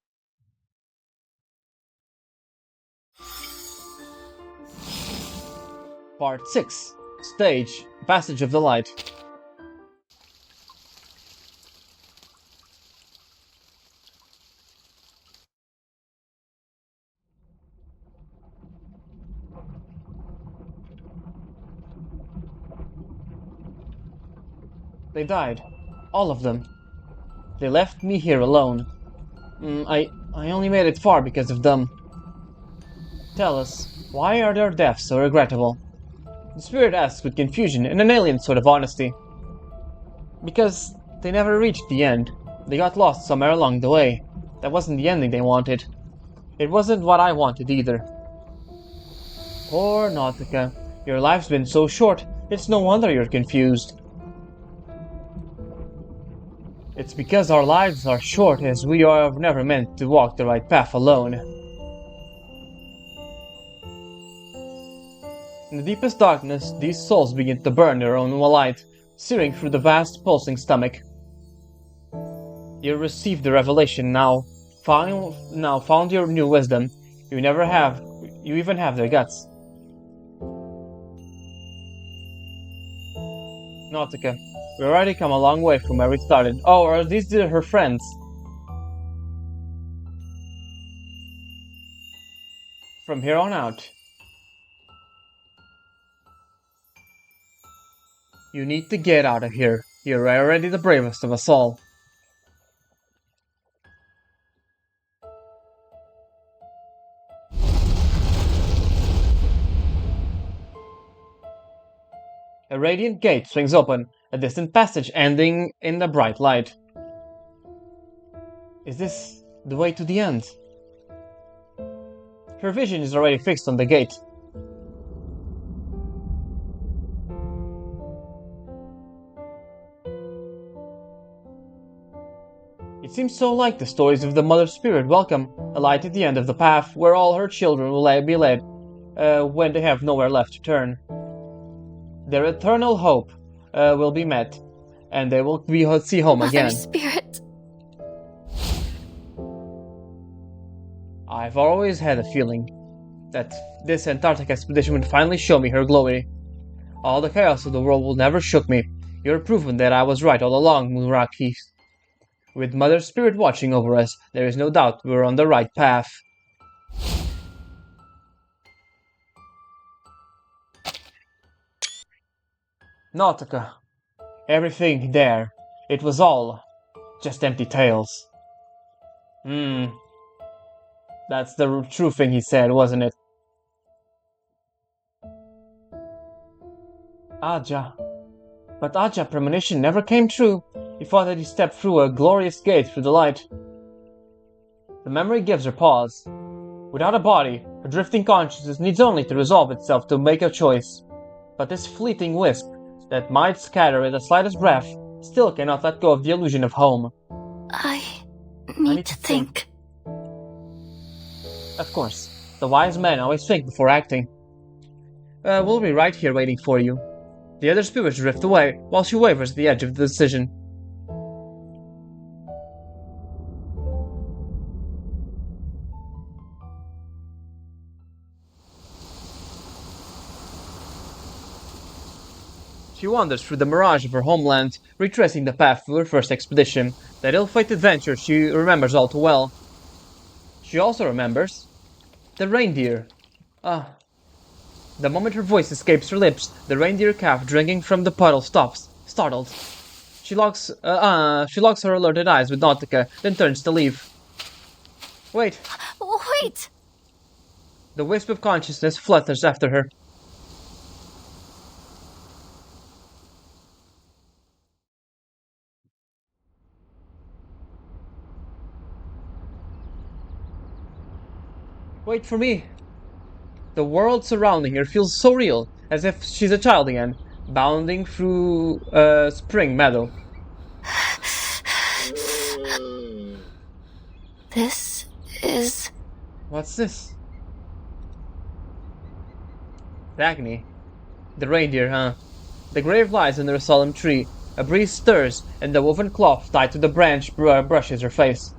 Part 6. Stage, Passage of the Light. They died. All of them. They left me here alone. I only made it far because of them. Tell us, why are their deaths so regrettable? The spirit asks with confusion and an alien sort of honesty. Because they never reached the end. They got lost somewhere along the way. That wasn't the ending they wanted. It wasn't what I wanted either. Poor Nautica. Your life's been so short, it's no wonder you're confused. It's because our lives are short as we are never meant to walk the right path alone. In the deepest darkness, these souls begin to burn their own light, searing through the vast, pulsing stomach. You received the revelation now. Found your new wisdom. You even have their guts. Nautica, we already come a long way from where we started. Oh, are these her friends? From here on out, you need to get out of here. You're already the bravest of us all. A radiant gate swings open, a distant passage ending in a bright light. Is this the way to the end? Her vision is already fixed on the gate. It seems so like the stories of the Mother Spirit welcome a light at the end of the path where all her children will be led when they have nowhere left to turn. Their eternal hope will be met, and they will see home Mother again. Spirit. I've always had a feeling that this Antarctic expedition would finally show me her glory. All the chaos of the world will never shook me. You're proven that I was right all along, Moonrocky. With Mother Spirit watching over us, there is no doubt we're on the right path. Nautica. Everything there. It was all just empty tales. That's the true thing he said, wasn't it? Aja. But Aja's premonition never came true. He thought that he stepped through a glorious gate through the light. The memory gives her pause. Without a body, her drifting consciousness needs only to resolve itself to make a choice. But this fleeting wisp, that might scatter at the slightest breath, still cannot let go of the illusion of home. I need to think. Of course, the wise men always think before acting. We'll be right here waiting for you. The other spirits drift away, while she wavers at the edge of the decision. She wanders through the mirage of her homeland, retracing the path to her first expedition, that ill-fated adventure she remembers all too well. She also remembers the reindeer. The moment her voice escapes her lips, the reindeer calf drinking from the puddle stops, startled. She locks her alerted eyes with Nautica, then turns to leave. Wait! Wait! The wisp of consciousness flutters after her. Wait for me! The world surrounding her feels so real, as if she's a child again, bounding through a spring meadow. This is... What's this? Dagny. The reindeer, huh? The grave lies under a solemn tree. A breeze stirs, and the woven cloth tied to the branch brushes her face.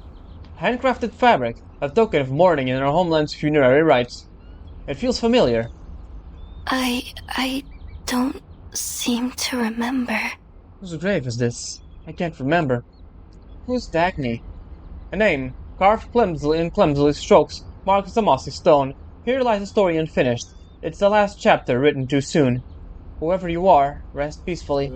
Handcrafted fabric, a token of mourning in her homeland's funerary rites. It feels familiar. I don't seem to remember. Whose grave is this? I can't remember. Who's Dagny? A name, carved clumsily strokes, marks the mossy stone. Here lies a story unfinished. It's the last chapter written too soon. Whoever you are, rest peacefully.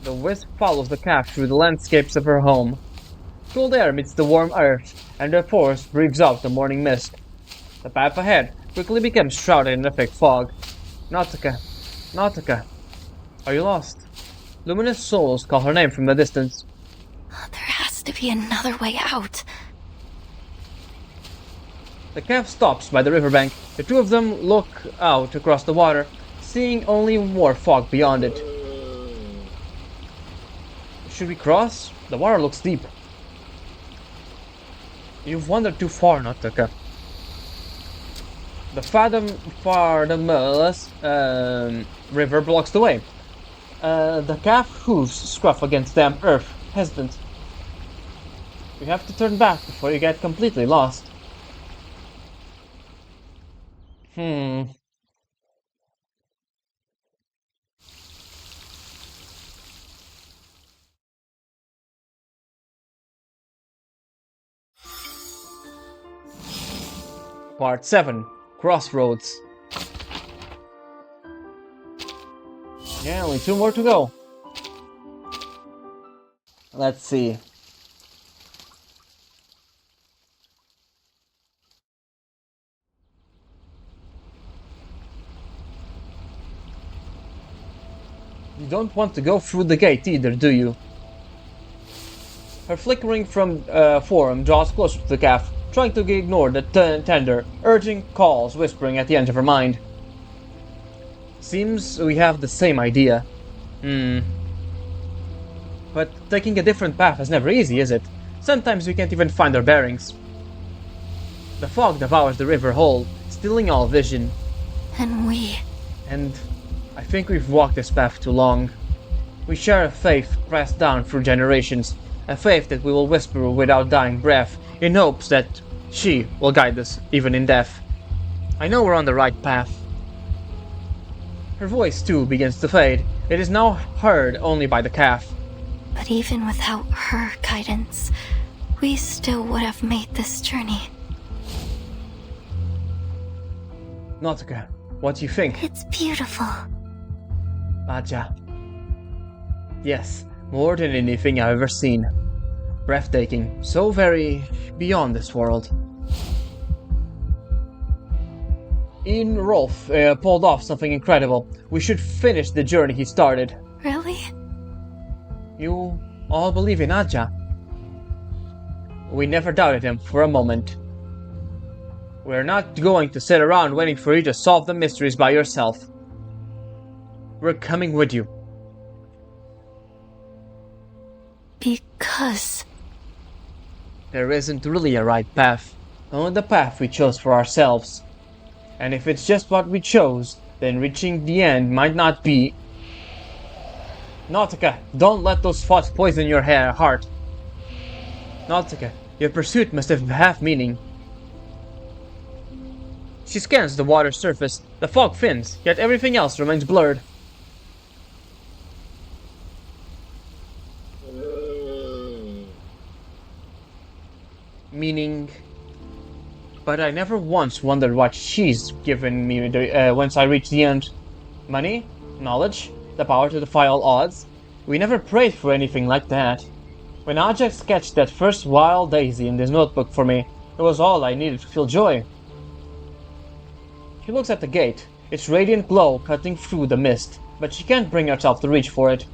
The wisp follows the calf through the landscapes of her home. Cold air meets the warm earth, and the forest breathes out the morning mist. The path ahead quickly becomes shrouded in a thick fog. Nautica, Nautica, are you lost? Luminous souls call her name from the distance. There has to be another way out. The calf stops by the riverbank. The two of them look out across the water, seeing only more fog beyond it. Should we cross? The water looks deep. You've wandered too far, Nautica. The fathomless river blocks the way. The calf hooves scruff against damp earth, hesitant. You have to turn back before you get completely lost. Part 7. Crossroads. Yeah, only 2 more to go. Let's see. You don't want to go through the gate either, do you? Her flickering form draws closer to the calf, trying to ignore the tender, urging calls whispering at the edge of her mind. Seems we have the same idea. But taking a different path is never easy, is it? Sometimes we can't even find our bearings. The fog devours the river whole, stealing all vision. And I think we've walked this path too long. We share a faith passed down through generations, a faith that we will whisper without dying breath, in hopes that she will guide us, even in death. I know we're on the right path. Her voice, too, begins to fade. It is now heard only by the calf. But even without her guidance, we still would have made this journey. Nautica, what do you think? It's beautiful. Aja. Yes, more than anything I've ever seen. Breathtaking, so very beyond this world. Ian Rolf pulled off something incredible. We should finish the journey he started. Really? You all believe in Aja? We never doubted him for a moment. We're not going to sit around waiting for you to solve the mysteries by yourself. We're coming with you. Because... There isn't really a right path, only the path we chose for ourselves. And if it's just what we chose, then reaching the end might not be... Nautica, don't let those thoughts poison your heart. Nautica, your pursuit must have meaning. She scans the water's surface. The fog thins, yet everything else remains blurred. Meaning... But I never once wondered what she's given me once I reach the end. Money? Knowledge? The power to defy all odds? We never prayed for anything like that. When Ajak sketched that first wild daisy in this notebook for me, it was all I needed to feel joy. She looks at the gate, its radiant glow cutting through the mist, but she can't bring herself to reach for it.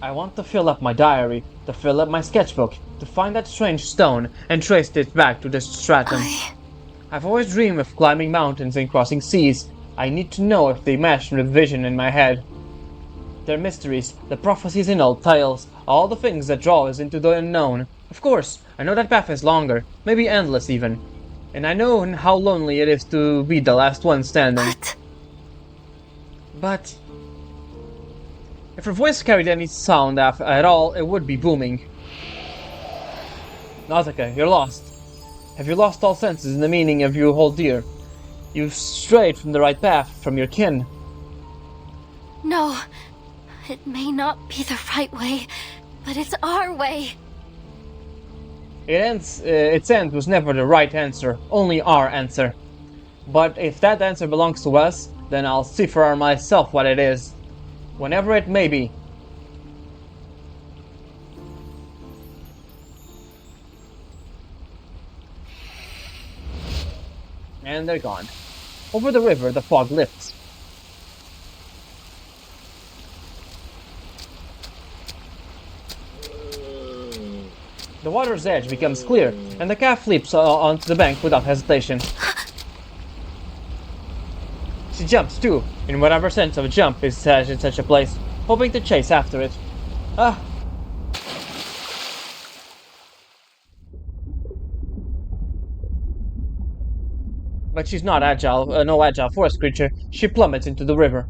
I want to fill up my diary, to fill up my sketchbook, to find that strange stone and trace it back to the stratum. I've always dreamed of climbing mountains and crossing seas. I need to know if they match with vision in my head. Their mysteries, the prophecies in old tales, all the things that draw us into the unknown. Of course, I know that path is longer, maybe endless even. And I know how lonely it is to be the last one standing. But... if her voice carried any sound at all, it would be booming. Nautica, you're lost. Have you lost all senses in the meaning of you hold dear? You've strayed from the right path, from your kin. No, it may not be the right way, but it's our way. Its end was never the right answer, only our answer. But if that answer belongs to us, Then I'll see for myself what it is, whenever it may be. And they're gone. Over the river, the fog lifts. The water's edge becomes clear, and the calf leaps onto the bank without hesitation. She jumps too, in whatever sense of a jump is said in such a place, hoping to chase after it. Ah! But she's not agile, no agile forest creature. She plummets into the river.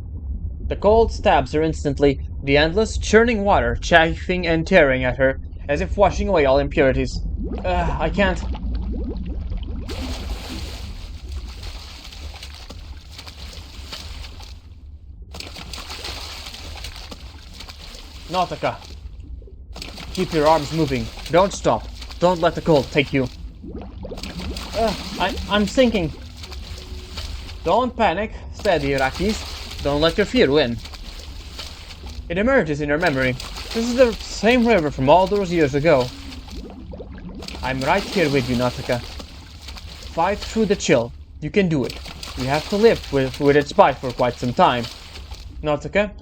The cold stabs her instantly, the endless, churning water chafing and tearing at her, as if washing away all impurities. I can't. Nautica. Keep your arms moving. Don't stop. Don't let the cold take you. I'm sinking. Don't panic. Steady, Rakis. Don't let your fear win. It emerges in her memory. This is the same river from all those years ago. I'm right here with you, Nautica. Fight through the chill. You can do it. You have to live with its bite for quite some time. Nautica,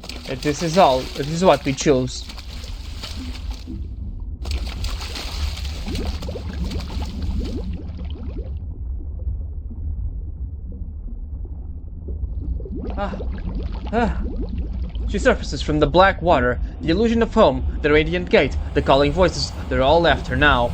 this is all. This is what we choose. She surfaces from the black water, the illusion of home, the radiant gate, the calling voices, they're all left her now.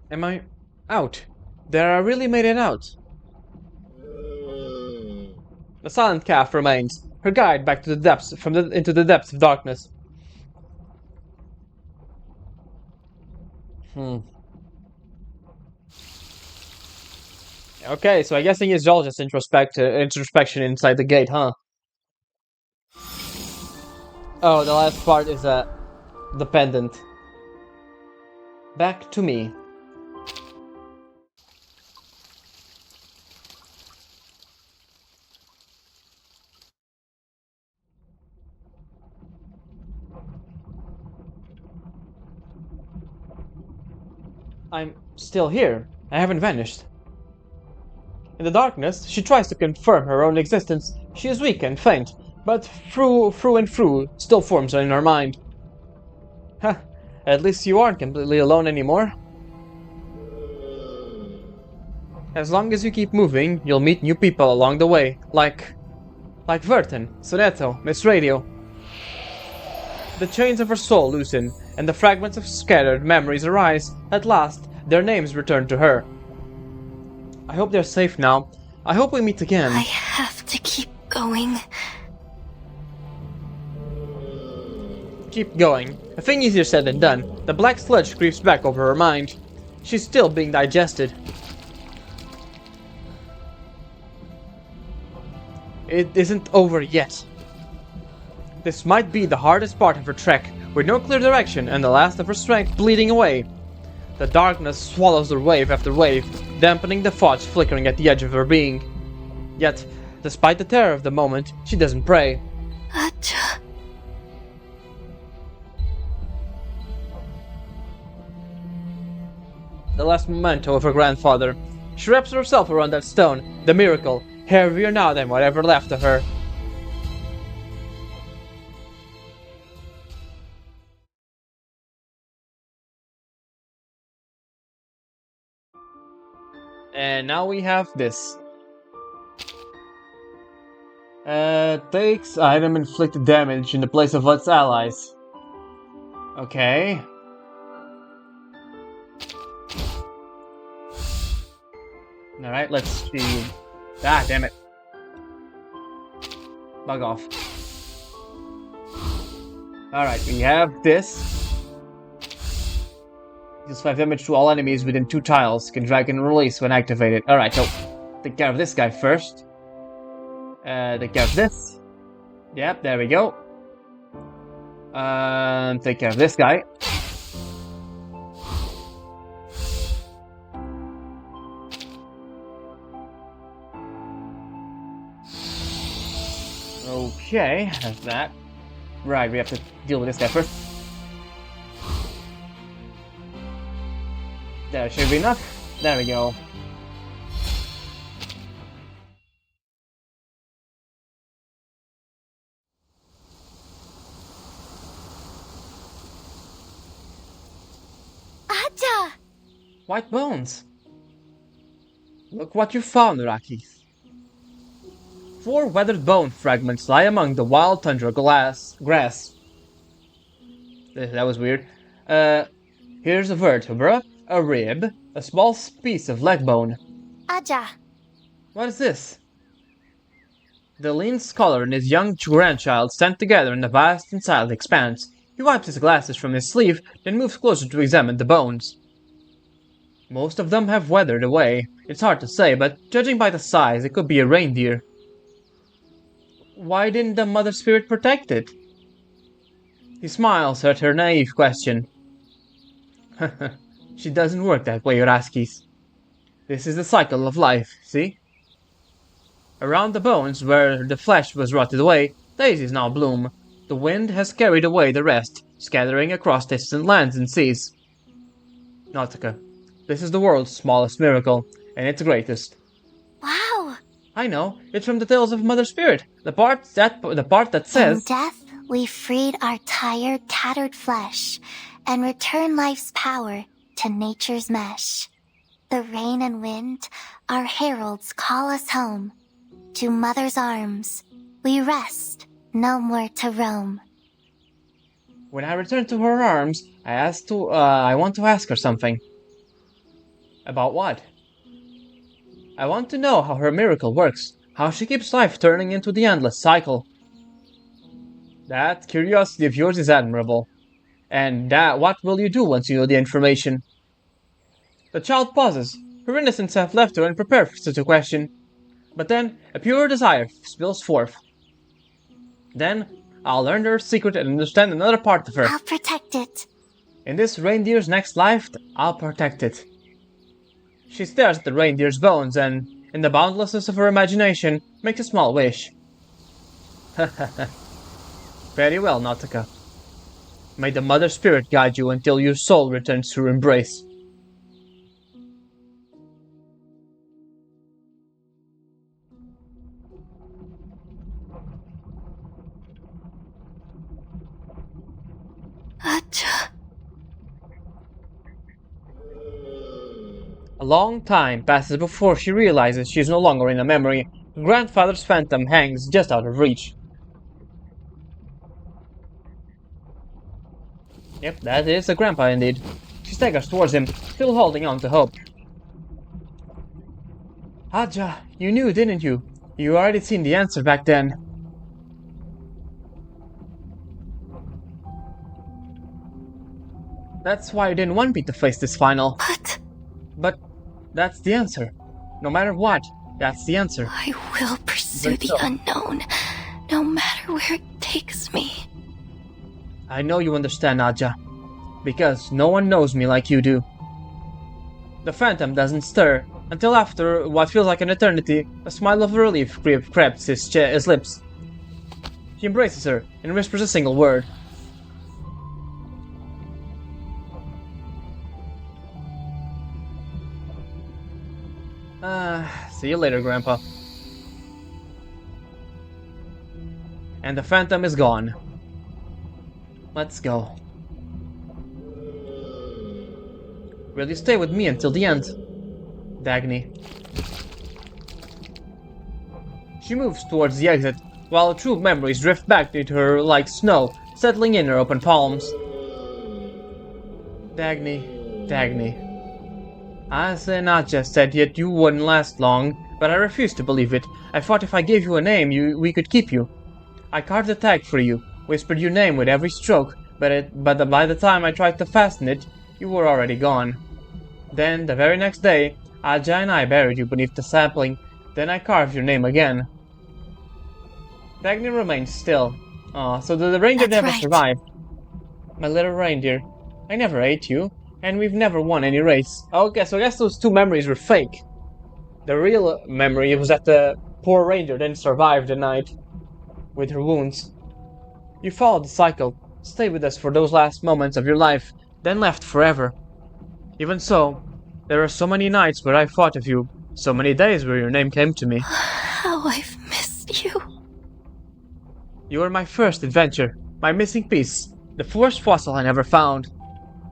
Am I out? There, I really made it out. The silent calf remains, her guide back to the depths, into the depths of darkness. Okay, so I guess it's all just introspection inside the gate, huh? Oh, the last part is the pendant. Back to me. I'm still here. I haven't vanished. In the darkness, she tries to confirm her own existence. She is weak and faint, but through and through still forms in her mind. Huh, at least you aren't completely alone anymore. As long as you keep moving, you'll meet new people along the way, like Verton, Soneto, Miss Radio. The chains of her soul loosen, and the fragments of scattered memories arise. At last, their names return to her. I hope they're safe now. I hope we meet again. I have to keep going. Keep going. A thing easier said than done. The black sludge creeps back over her mind. She's still being digested. It isn't over yet. This might be the hardest part of her trek, with no clear direction and the last of her strength bleeding away. The darkness swallows her wave after wave, dampening the thoughts flickering at the edge of her being. Yet, despite the terror of the moment, she doesn't pray. Acha. The last memento of her grandfather. She wraps herself around that stone, the miracle, heavier now than whatever left of her. And now we have this. Takes item inflicted damage in the place of its allies. Okay. Alright, let's see. Ah, damn it. Bug off. Alright, we have this. Deals 5 damage to all enemies within 2 tiles. Can drag and release when activated. Alright, so take care of this guy first. Take care of this. Yep, there we go. Take care of this guy. Okay, that's that. Right, we have to deal with this guy first. There should be enough. There we go. Aja! White bones. Look what you found, Rakis. 4 weathered bone fragments lie among the wild tundra grass. That was weird. Here's a vertebra, a rib, a small piece of leg bone. Aja! What is this? The lean scholar and his young grandchild stand together in a vast and silent expanse. He wipes his glasses from his sleeve, then moves closer to examine the bones. Most of them have weathered away. It's hard to say, but judging by the size, it could be a reindeer. Why didn't the Mother Spirit protect it? He smiles at her naive question. She doesn't work that way, Raskis. This is the cycle of life, see? Around the bones, where the flesh was rotted away, daisies now bloom. The wind has carried away the rest, scattering across distant lands and seas. Nautica. This is the world's smallest miracle, and its greatest. Wow! I know, it's from the Tales of Mother Spirit, the part that says... In death, we freed our tired, tattered flesh, and returned life's power to nature's mesh. The rain and wind, our heralds call us home. To Mother's arms, we rest, no more to roam. When I return to her arms, I want to ask her something. About what? I want to know how her miracle works, how she keeps life turning into the endless cycle. That curiosity of yours is admirable. And what will you do once you know the information? The child pauses. Her innocence hath left her unprepared for such a question. But then, a pure desire spills forth. Then, I'll learn her secret and understand another part of her. I'll protect it. In this reindeer's next life, I'll protect it. She stares at the reindeer's bones and, in the boundlessness of her imagination, makes a small wish. Very well, Nautica. May the Mother Spirit guide you until your soul returns to her embrace. Aja. A long time passes before she realizes she is no longer in a memory. Her grandfather's phantom hangs just out of reach. Yep, that is a grandpa indeed. She staggers towards him, still holding on to hope. Aja, you knew, didn't you? You already seen the answer back then. That's why you didn't want me to face this final. But that's the answer. No matter what, that's the answer. I will pursue the unknown, no matter where it takes me. I know you understand, Aja, because no one knows me like you do. The phantom doesn't stir, until after what feels like an eternity, a smile of relief creeps his lips. She embraces her, and whispers a single word. See you later, Grandpa. And the phantom is gone. Let's go. Will you stay with me until the end? Dagny. She moves towards the exit, while true memories drift back into her like snow, settling in her open palms. Dagny, Dagny. As Naja said yet you wouldn't last long, but I refused to believe it. I thought if I gave you a name, we could keep you. I carved a tag for you, whispered your name with every stroke, but by the time I tried to fasten it, you were already gone. Then, the very next day, Aja and I buried you beneath the sapling, then I carved your name again. Dagny remained still. Aw, so the reindeer That's never right. survived. My little reindeer. I never ate you, and we've never won any race. Okay, so I guess those two memories were fake. The real memory was that the poor reindeer didn't survive the night with her wounds. You followed the cycle, stayed with us for those last moments of your life, then left forever. Even so, there are so many nights where I thought of you, so many days where your name came to me. How I've missed you. You were my first adventure, my missing piece, the first fossil I never found,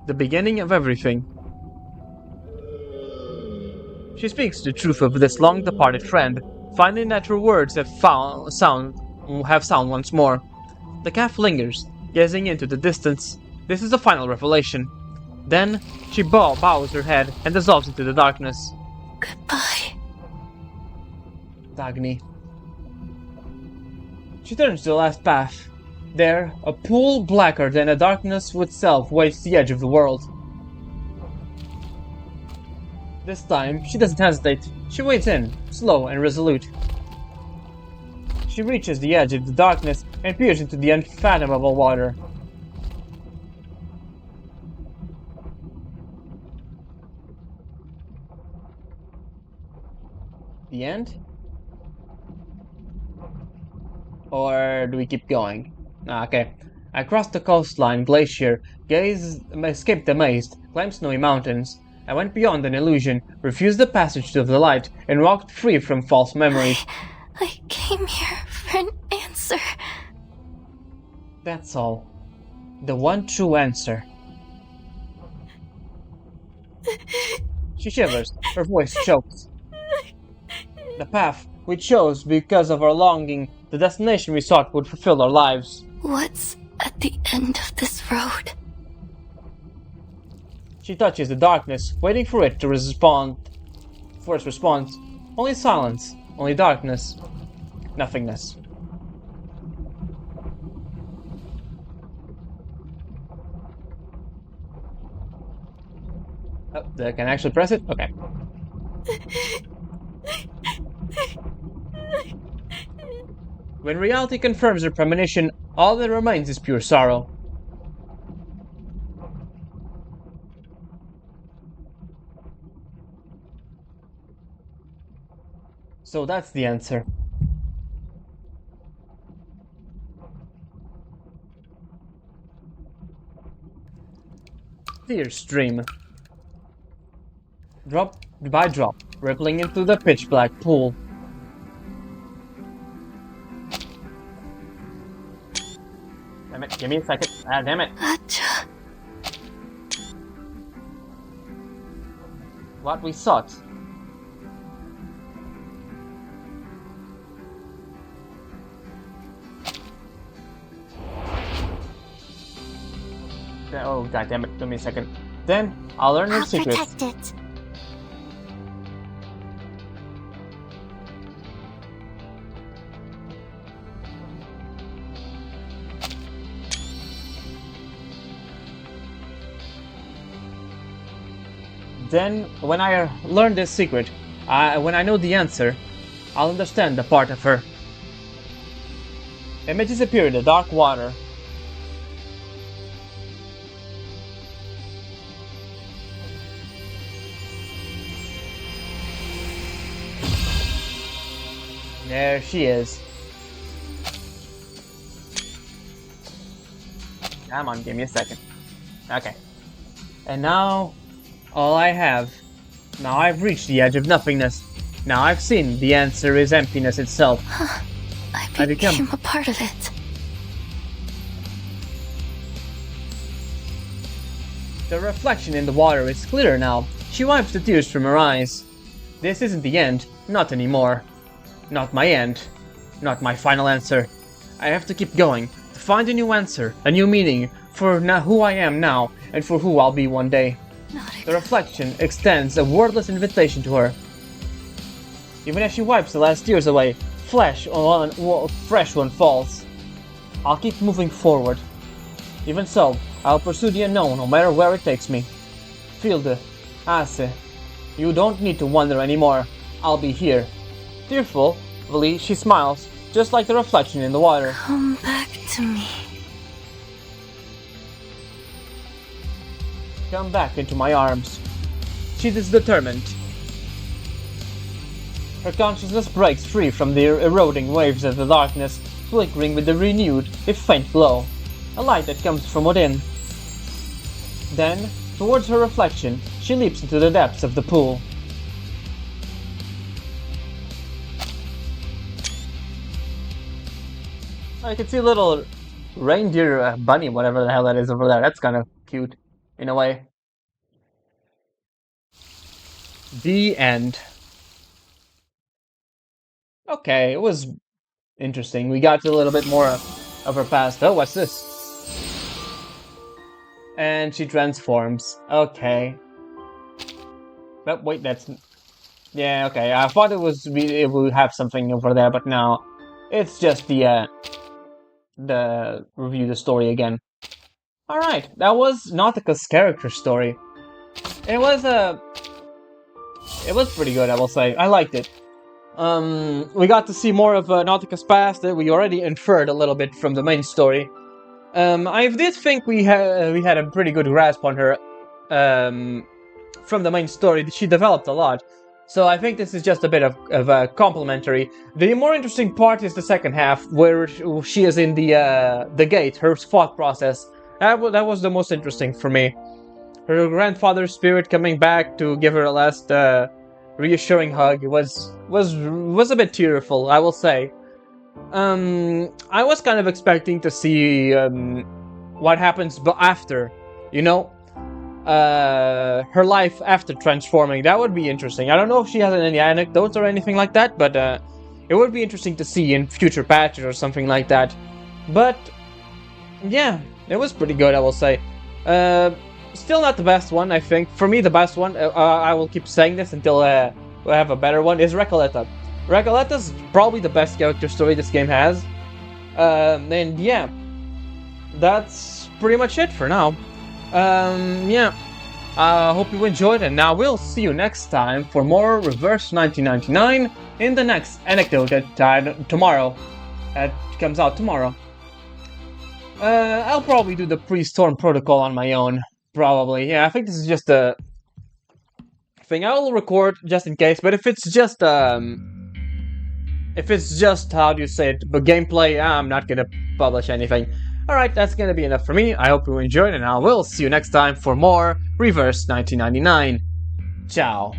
the beginning of everything. She speaks the truth of this long-departed friend, finding that her words have sound once more. The calf lingers, gazing into the distance. This is the final revelation. Then, she bows her head and dissolves into the darkness. Goodbye. Dagny. She turns to the last path. There, a pool blacker than the darkness itself waits the edge of the world. This time, she doesn't hesitate. She wades in, slow and resolute. She reaches the edge of the darkness and peers into the unfathomable water. The end? Or do we keep going? Okay. I crossed the coastline glacier, escaped the maze, climbed snowy mountains. I went beyond an illusion, refused the passage to the light, and walked free from false memories. I came here for an answer. That's all. The one true answer. She shivers, her voice chokes. The path we chose because of our longing, the destination we sought would fulfill our lives. What's at the end of this road? She touches the darkness, waiting for it to respond. For its response, only silence, only darkness, nothingness. Oh, I can actually press it? Okay. When reality confirms her premonition, all that remains is pure sorrow. So that's the answer. Tears stream. Drop by drop, rippling into the pitch black pool. Damn it, give me a second. Ah, damn it. Aja. What we sought. Oh, god damn it, give me a second. Then, I'll learn your I'll secrets. protect it. Then, when I learn this secret, when I know the answer, I'll understand the part of her. Images appear in the dark water. There she is. Come on, give me a second. Okay. And now, all I have. Now I've reached the edge of nothingness. Now I've seen the answer is emptiness itself. I became a part of it. The reflection in the water is clearer now. She wipes the tears from her eyes. This isn't the end. Not anymore. Not my end. Not my final answer. I have to keep going, to find a new answer, a new meaning, for who I am now, and for who I'll be one day. The reflection extends a wordless invitation to her. Even as she wipes the last tears away, fresh one falls. I'll keep moving forward. Even so, I'll pursue the unknown no matter where it takes me. Field, Ace, you don't need to wonder anymore. I'll be here. Tearfully, she smiles, just like the reflection in the water. Come back to me. Come back into my arms. She is determined. Her consciousness breaks free from the eroding waves of the darkness, flickering with a renewed, if faint glow. A light that comes from within. Then, towards her reflection, she leaps into the depths of the pool. I can see a little reindeer bunny, whatever the hell that is over there. That's kind of cute, in a way. The end. Okay, it was interesting. We got a little bit more of her past. Oh, what's this? And she transforms. Okay. But wait, that's... Yeah, okay. I thought it would have something over there, but no. It's just the review the story again. Alright, that was Nautica's character story. It was pretty good, I will say. I liked it. We got to see more of Nautica's past that we already inferred a little bit from the main story. I did think we had a pretty good grasp on her from the main story. She developed a lot, so I think this is just a bit of complimentary. The more interesting part is the second half, where she is in the gate, her thought process. That was the most interesting for me. Her grandfather's spirit coming back to give her a last reassuring hug was a bit tearful, I will say. I was kind of expecting to see what happens after, you know, her life after transforming. That would be interesting. I don't know if she has any anecdotes or anything like that, but it would be interesting to see in future patches or something like that. But yeah, it was pretty good, I will say. Still not the best one, I think. For me, the best one, I will keep saying this until we have a better one, is Recoleta. Recoleta's probably the best character story this game has. And yeah, that's pretty much it for now. Yeah, I hope you enjoyed, and now we'll see you next time for more Reverse 1999 in the next anecdote tomorrow. That comes out tomorrow. I'll probably do the pre-storm protocol on my own. Probably, yeah, I think this is just a thing I will record just in case, but if it's just, how do you say it, but gameplay, I'm not gonna publish anything. Alright, that's gonna be enough for me. I hope you enjoyed, and I will see you next time for more Reverse 1999. Ciao.